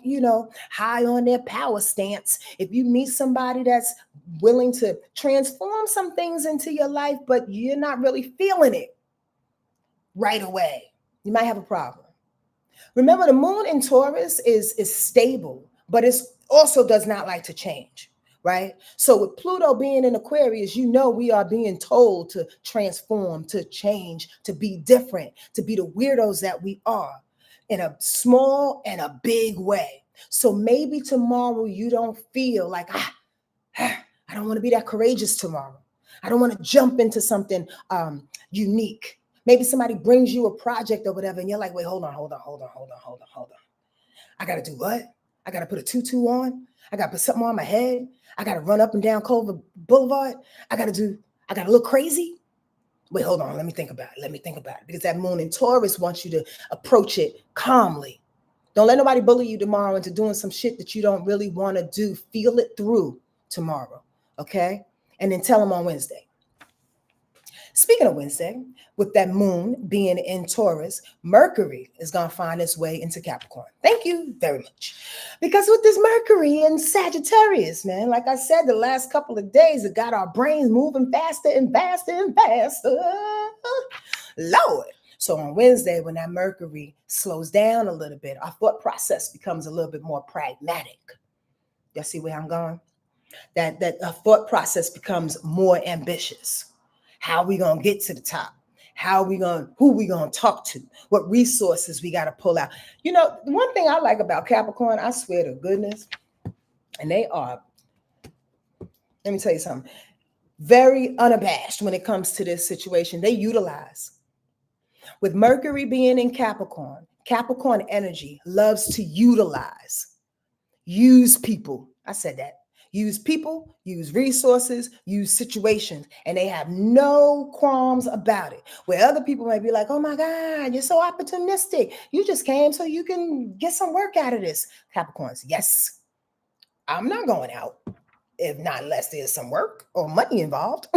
high on their power stance, if you meet somebody that's willing to transform some things into your life, but you're not really feeling it right away, you might have a problem. Remember, the moon in Taurus is stable, but it also does not like to change. Right? So with Pluto being in Aquarius, we are being told to transform, to change, to be different, to be the weirdos that we are in a small and a big way. So maybe tomorrow you don't feel like, I don't want to be that courageous tomorrow. I don't want to jump into something unique. Maybe somebody brings you a project or whatever, and you're like, wait, hold on. I got to do what? I got to put a tutu on. I got to put something on my head. I got to run up and down Culver Boulevard. I got to look crazy. Wait, hold on. Let me think about it. Because that moon in Taurus wants you to approach it calmly. Don't let nobody bully you tomorrow into doing some shit that you don't really want to do. Feel it through tomorrow. Okay? And then tell them on Wednesday. Speaking of Wednesday, with that moon being in Taurus, Mercury is going to find its way into Capricorn. Thank you very much. Because with this Mercury in Sagittarius, man, like I said, the last couple of days, it got our brains moving faster and faster and faster. Lord. So on Wednesday, when that Mercury slows down a little bit, our thought process becomes a little bit more pragmatic. Y'all see where I'm going? That our thought process becomes more ambitious. How we gonna get to the top? Who we gonna talk to? What resources we gotta pull out? You know, one thing I like about Capricorn, I swear to goodness, and they are, let me tell you something, very unabashed when it comes to this situation. They utilize. With Mercury being in Capricorn, Capricorn energy loves to use people. I said that. Use people, use resources, use situations, and they have no qualms about it. Where other people might be like, oh my God, you're so opportunistic. You just came so you can get some work out of this. Capricorns, yes, I'm not going out, if not unless there's some work or money involved.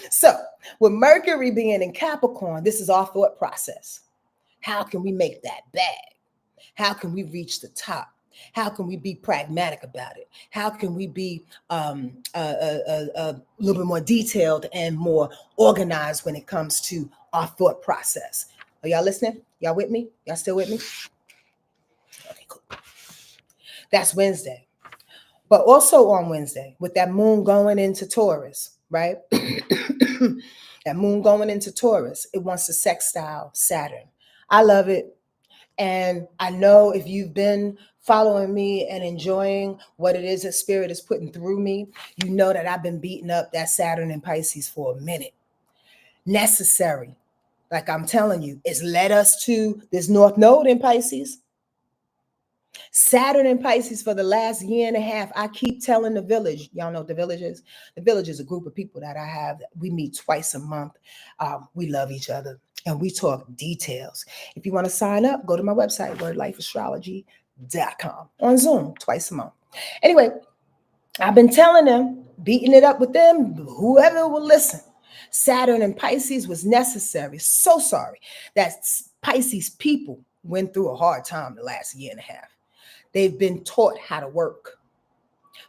So with Mercury being in Capricorn, this is our thought process. How can we make that bag? How can we reach the top? How can we be pragmatic about it? How can we be a little bit more detailed and more organized when it comes to our thought process? Are y'all listening? Y'all with me? Y'all still with me? Okay, cool. That's Wednesday. But also on Wednesday, with that moon going into Taurus, right? That moon going into Taurus, it wants to sextile Saturn. I love it. And I know if you've been following me and enjoying what it is that Spirit is putting through me, you know that I've been beating up that Saturn in Pisces for a minute. Necessary, like I'm telling you, it's led us to this North Node in Pisces. Saturn in Pisces for the last year and a half. I keep telling the village, y'all know what the village is? The village is a group of people that I have. We meet twice a month. We love each other and we talk details. If you want to sign up, go to my website, wordlifeastrology.com, on Zoom twice a month. Anyway, I've been telling them, beating it up with them, whoever will listen. Saturn in Pisces was necessary. So sorry that Pisces people went through a hard time the last year and a half. They've been taught how to work.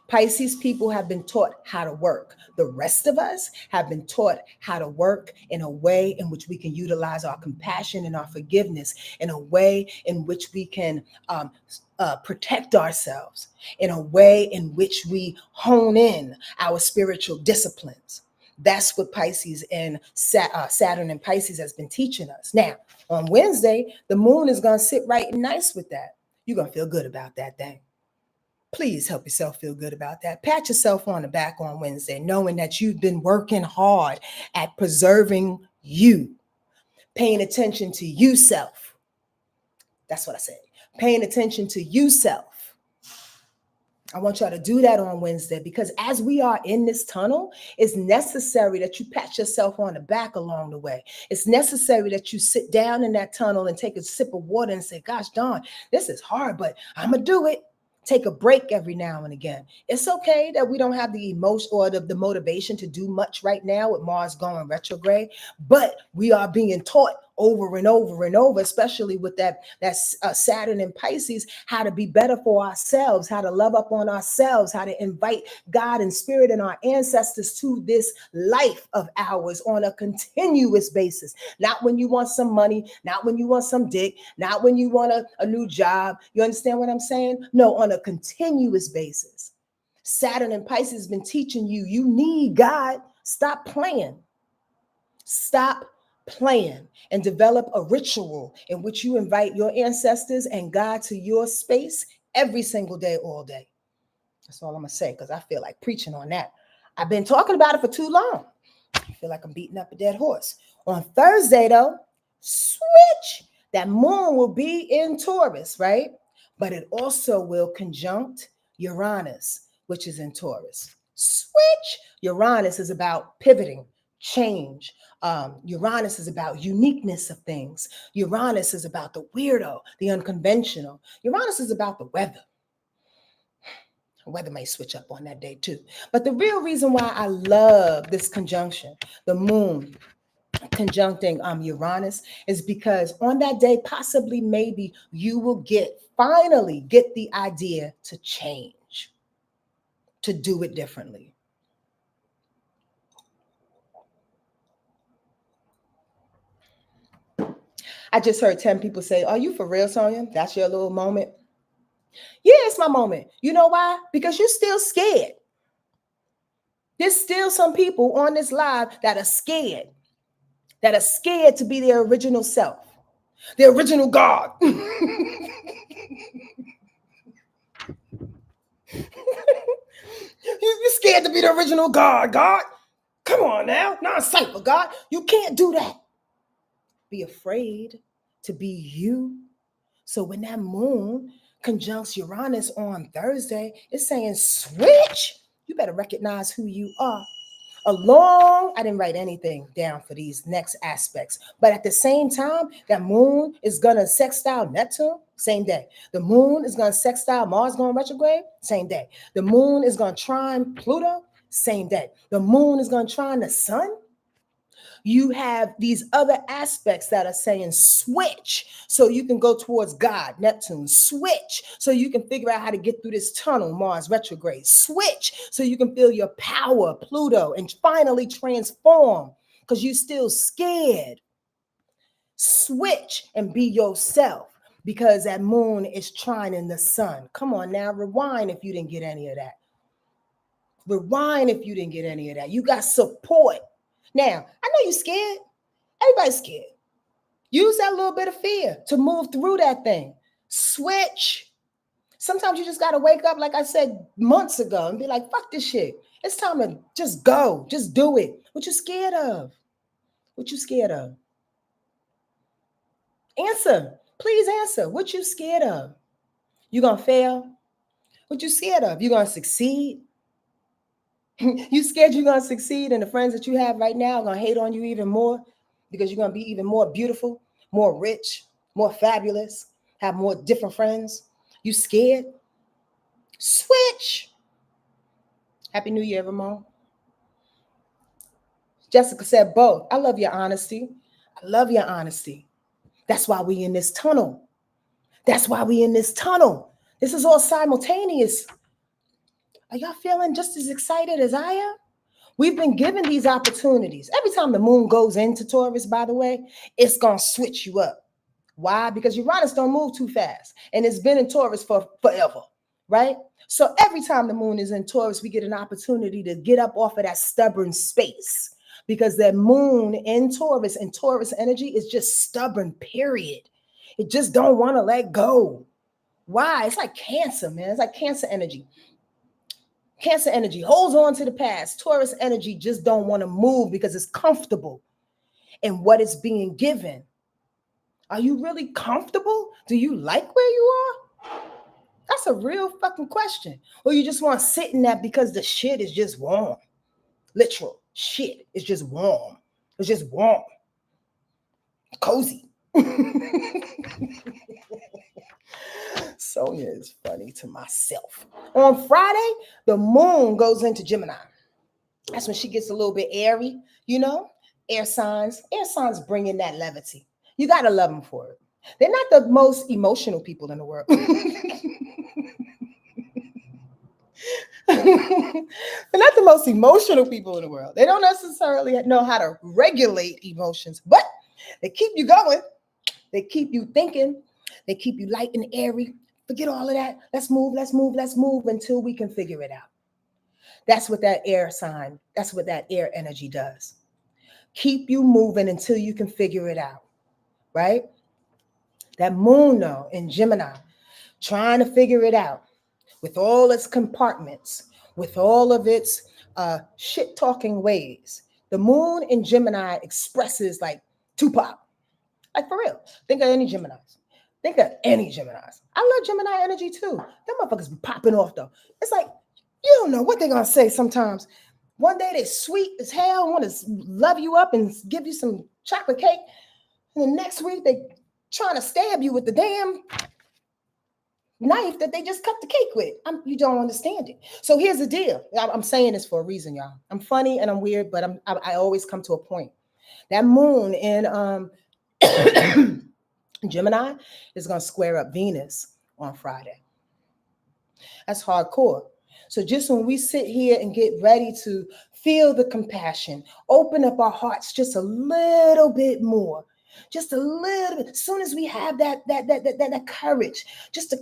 Pisces people have been taught how to work. The rest of us have been taught how to work in a way in which we can utilize our compassion and our forgiveness, in a way in which we can protect ourselves, in a way in which we hone in our spiritual disciplines. That's what Pisces and Saturn and Pisces has been teaching us. Now, on Wednesday, the moon is going to sit right and nice with that. You're going to feel good about that thing. Please help yourself feel good about that. Pat yourself on the back on Wednesday, knowing that you've been working hard at preserving you, paying attention to yourself. That's what I said. Paying attention to yourself. I want y'all to do that on Wednesday, because as we are in this tunnel, it's necessary that you pat yourself on the back along the way. It's necessary that you sit down in that tunnel and take a sip of water and say, gosh darn, this is hard, but I'm going to do it. Take a break every now and again. It's okay that we don't have the emotion or the motivation to do much right now with Mars going retrograde, but we are being taught over and over and over, especially with that Saturn in Pisces, how to be better for ourselves, how to love up on ourselves, how to invite God and Spirit and our ancestors to this life of ours on a continuous basis. Not when you want some money, not when you want some dick, not when you want a new job. You understand what I'm saying? No, on a continuous basis. Saturn in Pisces has been teaching you, you need God. Stop playing. Stop playing and develop a ritual in which you invite your ancestors and God to your space every single day, all day. That's all I'm going to say, because I feel like preaching on that. I've been talking about it for too long. I feel like I'm beating up a dead horse. On Thursday, though, switch. That moon will be in Taurus, right? But it also will conjunct Uranus, which is in Taurus. Switch. Uranus is about pivoting, change. Uranus is about uniqueness of things. Uranus is about the weirdo, the unconventional. Uranus is about the weather. Weather may switch up on that day too. But the real reason why I love this conjunction, the moon conjuncting Uranus, is because on that day, possibly, maybe you will finally get the idea to change, to do it differently. I just heard 10 people say, "Are you for real, Sonja? That's your little moment?" Yeah, it's my moment. You know why? Because you're still scared. There's still some people on this live that are scared to be their original self, their original God. You're scared to be the original God. God, come on now. Non-cypher, God. You can't do that. Be afraid to be you. So when that moon conjuncts Uranus on Thursday, it's saying switch. You better recognize who you are. I didn't write anything down for these next aspects, but at the same time, that moon is going to sextile Neptune, same day. The moon is going to sextile Mars going retrograde, same day. The moon is going to trine Pluto, same day. The moon is going to trine the sun. You have these other aspects that are saying switch so you can go towards God, Neptune. Switch so you can figure out how to get through this tunnel, Mars retrograde. Switch so you can feel your power, Pluto, and finally transform because you're still scared. Switch and be yourself because that moon is trining the sun. Come on now, rewind if you didn't get any of that. Rewind if you didn't get any of that. You got support. Now, I know you're scared. Everybody's scared. Use that little bit of fear to move through that thing. Switch. Sometimes you just got to wake up, like I said months ago, and be like, fuck this shit. It's time to just go. Just do it. What you scared of? What you scared of? Answer. Please answer. What you scared of? You going to fail? What you scared of? You going to succeed? You scared you're going to succeed and the friends that you have right now are going to hate on you even more because you're going to be even more beautiful, more rich, more fabulous, have more different friends. You scared? Switch. Happy New Year, Ramon. Jessica said both. I love your honesty. I love your honesty. That's why we in this tunnel. That's why we in this tunnel. This is all simultaneous. Are y'all feeling just as excited as I am? We've been given these opportunities. Every time the moon goes into Taurus, by the way, it's going to switch you up. Why? Because Uranus don't move too fast. And it's been in Taurus for forever, right? So every time the moon is in Taurus, we get an opportunity to get up off of that stubborn space. Because that moon in Taurus and Taurus energy is just stubborn, period. It just don't want to let go. Why? It's like Cancer, man. It's like Cancer energy. Cancer energy holds on to the past. Taurus energy just don't want to move because it's comfortable in what is being given. Are you really comfortable? Do you like where you are? That's a real fucking question. Or you just want to sit in that because the shit is just warm. Literal shit is just warm. It's just warm. Cozy. Sonja is funny to myself. On Friday, the moon goes into Gemini. That's when she gets a little bit airy, you know? Air signs bring in that levity. You got to love them for it. They're not the most emotional people in the world. They're not the most emotional people in the world. They don't necessarily know how to regulate emotions, but they keep you going. They keep you thinking. They keep you light and airy. Forget all of that. Let's move until we can figure it out. That's what that air sign, that's what that air energy does. Keep you moving until you can figure it out, right? That moon, though, in Gemini, trying to figure it out with all its compartments, with all of its shit-talking ways. The moon in Gemini expresses like Tupac. Like for real. Think of any Geminis. Think of any Geminis. I love Gemini energy too. Them motherfuckers be popping off though. It's like, you don't know what they're gonna say sometimes. One day they're sweet as hell, want to love you up and give you some chocolate cake. And the next week they trying to stab you with the damn knife that they just cut the cake with. You don't understand it. So here's the deal. I'm saying this for a reason, y'all. I'm funny and I'm weird, but I always come to a point. That moon in Gemini is going to square up Venus on Friday. That's hardcore. So just when we sit here and get ready to feel the compassion, open up our hearts just a little bit more, just a little bit. As soon as we have that courage, just to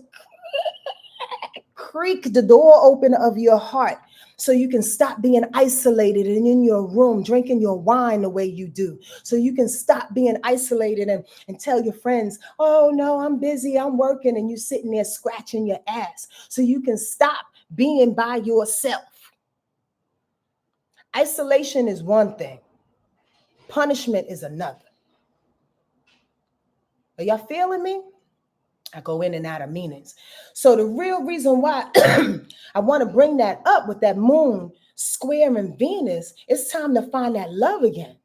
creak the door open of your heart, so you can stop being isolated and in your room drinking your wine the way you do. So you can stop being isolated and tell your friends, oh no, I'm busy, I'm working, and you sitting there scratching your ass. So you can stop being by yourself. Isolation is one thing. Punishment is another. Are y'all feeling me? I go in and out of meanings. So the real reason why I want to bring that up with that moon squaring Venus, it's time to find that love again.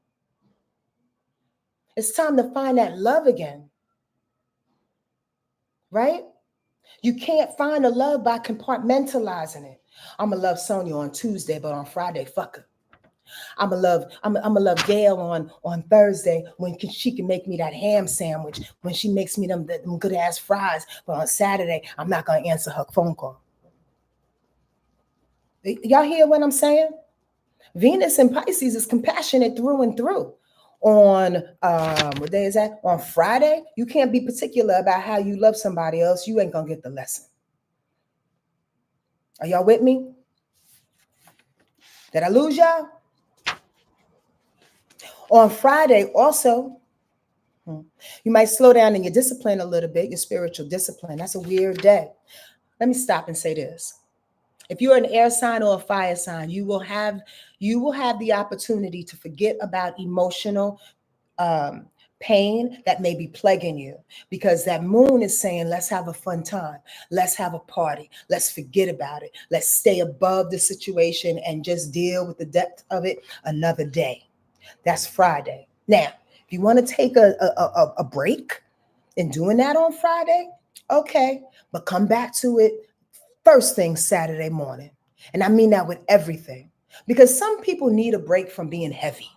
It's time to find that love again. Right? You can't find the love by compartmentalizing it. I'm gonna love Sonja on Tuesday, but on Friday, fuck her. I'm gonna love Gail on Thursday when she can make me that ham sandwich, when she makes me them good ass fries. But on Saturday, I'm not gonna answer her phone call. Y'all hear what I'm saying? Venus in Pisces is compassionate through and through. On what day is that? On Friday, you can't be particular about how you love somebody else. You ain't gonna get the lesson. Are y'all with me? Did I lose y'all? On Friday, also, you might slow down in your discipline a little bit, your spiritual discipline. That's a weird day. Let me stop and say this. If you're an air sign or a fire sign, you will have the opportunity to forget about emotional pain that may be plaguing you, because that moon is saying, let's have a fun time. Let's have a party. Let's forget about it. Let's stay above the situation and just deal with the depth of it another day. That's Friday. Now, if you want to take a break in doing that on Friday, okay, but come back to it first thing Saturday morning. And I mean that with everything, because some people need a break from being heavy.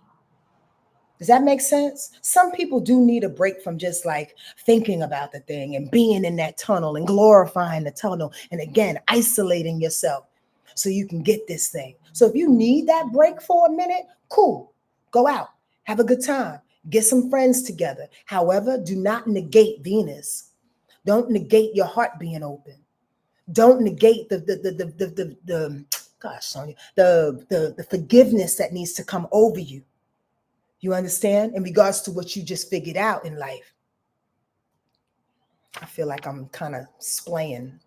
Does that make sense? Some people do need a break from just like thinking about the thing and being in that tunnel and glorifying the tunnel. And again, isolating yourself so you can get this thing. So if you need that break for a minute, cool. Go out, have a good time, get some friends together. However, do not negate Venus. Don't negate your heart being open. Don't negate the forgiveness that needs to come over you. You understand? In regards to what you just figured out in life. I feel like I'm kind of splaying.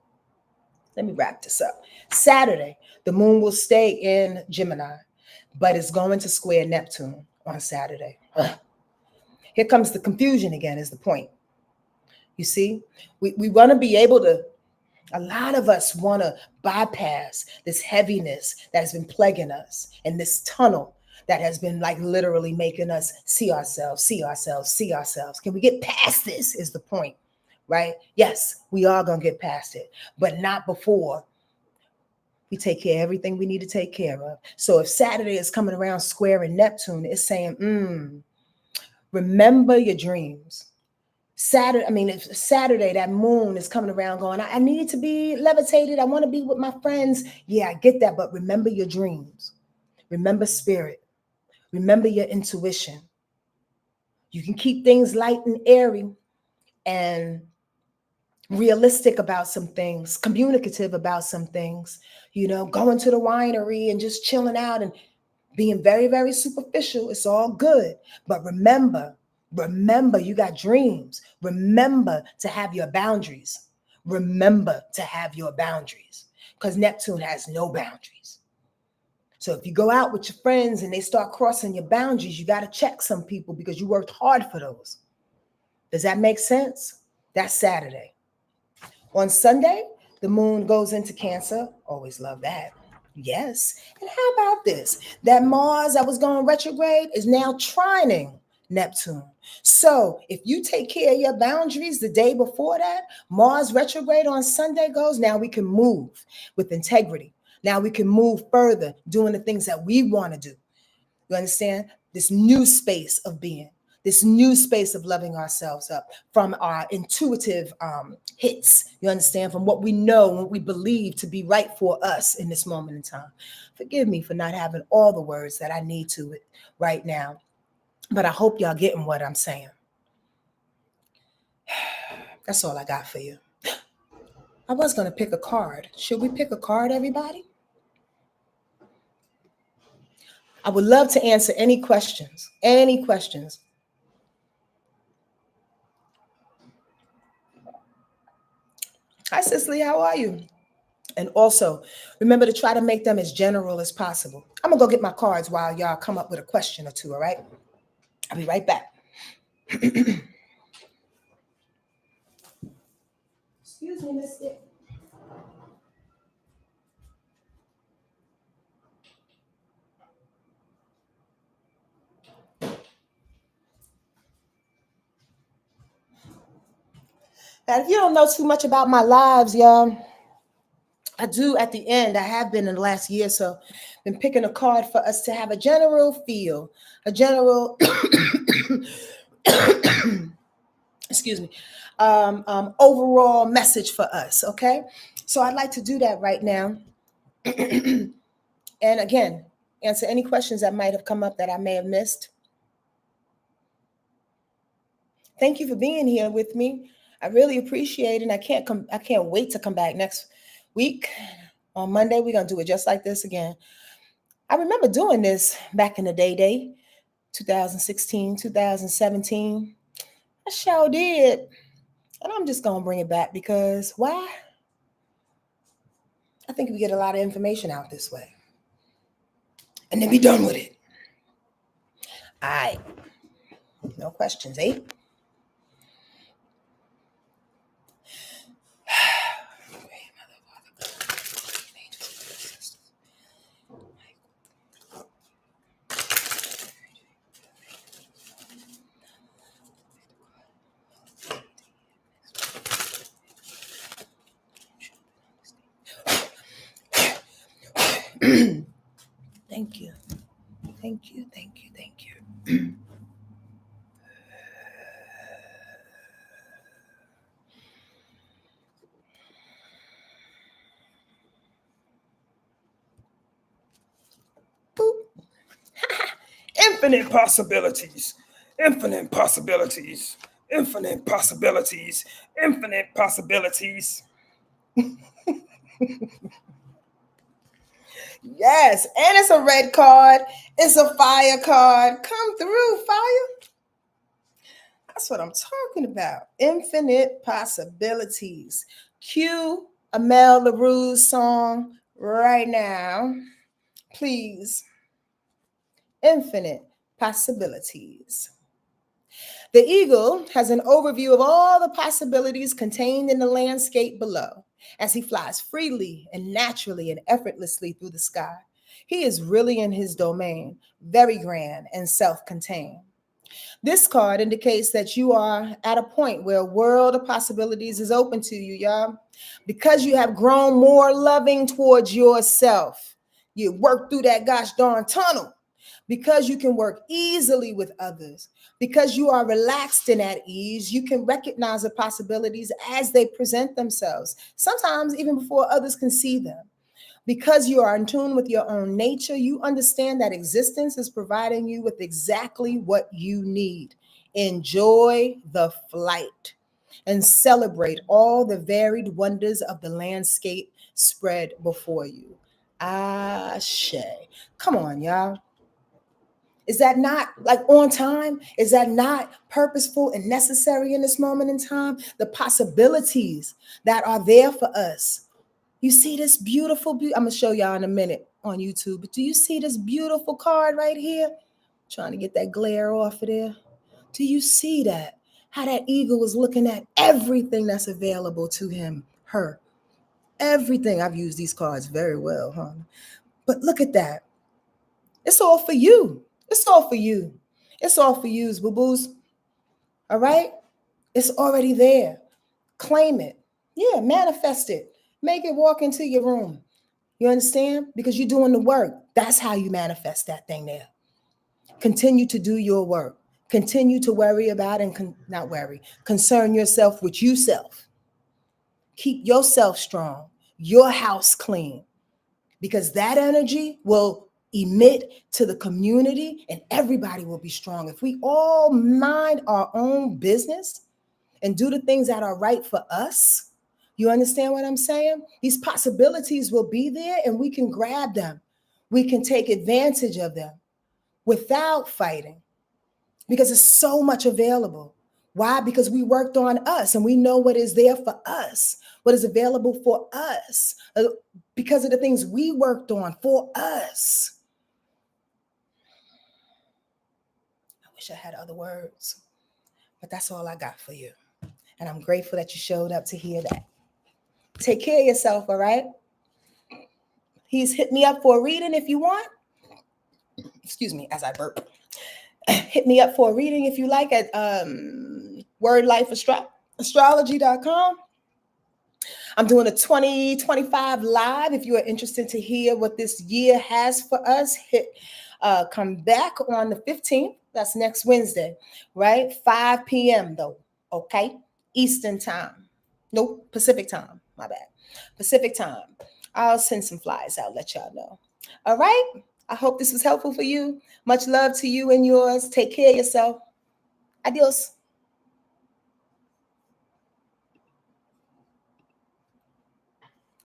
Let me wrap this up. Saturday, the moon will stay in Gemini, but it's going to square Neptune on Saturday. Here comes the confusion again, is the point. You see, we want to be able to, a lot of us want to bypass this heaviness that has been plaguing us and this tunnel that has been like literally making us see ourselves. Can we get past this is the point, right? Yes, we are going to get past it, but not before we take care of everything we need to take care of. So if Saturday is coming around squaring Neptune, it's saying, remember your dreams. If Saturday, that moon is coming around going, I need to be levitated. I want to be with my friends. Yeah, I get that. But remember your dreams. Remember spirit. Remember your intuition. You can keep things light and airy and realistic about some things, communicative about some things, going to the winery and just chilling out and being very, very superficial. It's all good. But remember, you got dreams. Remember to have your boundaries. Remember to have your boundaries, because Neptune has no boundaries. So if you go out with your friends and they start crossing your boundaries, you got to check some people because you worked hard for those. Does that make sense? That's Saturday. On Sunday, the moon goes into Cancer. Always love that. Yes. And how about this? That Mars that was going retrograde is now trining Neptune. So if you take care of your boundaries the day before that, Mars retrograde on Sunday goes, now we can move with integrity. Now we can move further doing the things that we want to do. You understand? This new space of being, this new space of loving ourselves up from our intuitive hits, you understand, from what we know and what we believe to be right for us in this moment in time. Forgive me for not having all the words that I need to it right now, but I hope y'all getting what I'm saying. That's all I got for you. I was going to pick a card. Should we pick a card, everybody? I would love to answer any questions, any questions. Hi, Cicely, how are you? And also, remember to try to make them as general as possible. I'm going to go get my cards while y'all come up with a question or two, all right? I'll be right back. Excuse me, mister. Now, if you don't know too much about my lives, y'all, I do at the end, I have been in the last year, so been picking a card for us to have a general feel, a general, excuse me, overall message for us, okay? So I'd like to do that right now. And again, answer any questions that might have come up that I may have missed. Thank you for being here with me. I really appreciate it. And I can't wait to come back next week. On Monday, we're gonna do it just like this again. I remember doing this back in the day, 2016, 2017. I sure did. And I'm just gonna bring it back because why? I think we get a lot of information out this way. And then be done with it. All right. No questions, eh? Thank you. Thank you. Thank you. Thank you. Infinite possibilities. Infinite possibilities. Infinite possibilities. Infinite possibilities. Yes, and it's a red card. It's a fire card. Come through, fire. That's what I'm talking about. Infinite possibilities. Cue a Mel LaRue's song right now, please. Infinite possibilities. The eagle has an overview of all the possibilities contained in the landscape below as he flies freely and naturally and effortlessly through the sky. He is really in his domain, very grand and self-contained. This card indicates that you are at a point where a world of possibilities is open to you, y'all, because you have grown more loving towards yourself. You work through that gosh darn tunnel because you can work easily with others. Because you are relaxed and at ease, you can recognize the possibilities as they present themselves, sometimes even before others can see them. Because you are in tune with your own nature, you understand that existence is providing you with exactly what you need. Enjoy the flight and celebrate all the varied wonders of the landscape spread before you. Ashe. Come on, y'all. Is that not like on time? Is that not purposeful and necessary in this moment in time? The possibilities that are there for us. You see this beautiful, I'm going to show y'all in a minute on YouTube, but do you see this beautiful card right here? Trying to get that glare off of there. Do you see that? How that eagle is looking at everything that's available to him, her. Everything. I've used these cards very well, huh? But look at that. It's all for you. It's all for you. It's all for you, boo-boos. All right? It's already there. Claim it. Yeah, manifest it. Make it walk into your room. You understand? Because you're doing the work. That's how you manifest that thing there. Continue to do your work. Continue to worry about and not worry. Concern yourself with yourself. Keep yourself strong. Your house clean. Because that energy will emit to the community and everybody will be strong. If we all mind our own business and do the things that are right for us, you understand what I'm saying? These possibilities will be there and we can grab them. We can take advantage of them without fighting because it's so much available. Why? Because we worked on us and we know what is there for us, what is available for us, because of the things we worked on for us. I wish I had other words, but that's all I got for you. And I'm grateful that you showed up to hear that. Take care of yourself, all right? He's hit me up for a reading if you want. Excuse me, as I burp. Hit me up for a reading if you like at Wordlife Astrology.com. I'm doing a 2025 live. If you are interested to hear what this year has for us, come back on the 15th. That's next Wednesday, right? 5 p.m. though, okay? Eastern time. Nope, Pacific time. My bad. Pacific time. I'll send some flyers out, let y'all know. All right? I hope this was helpful for you. Much love to you and yours. Take care of yourself. Adios.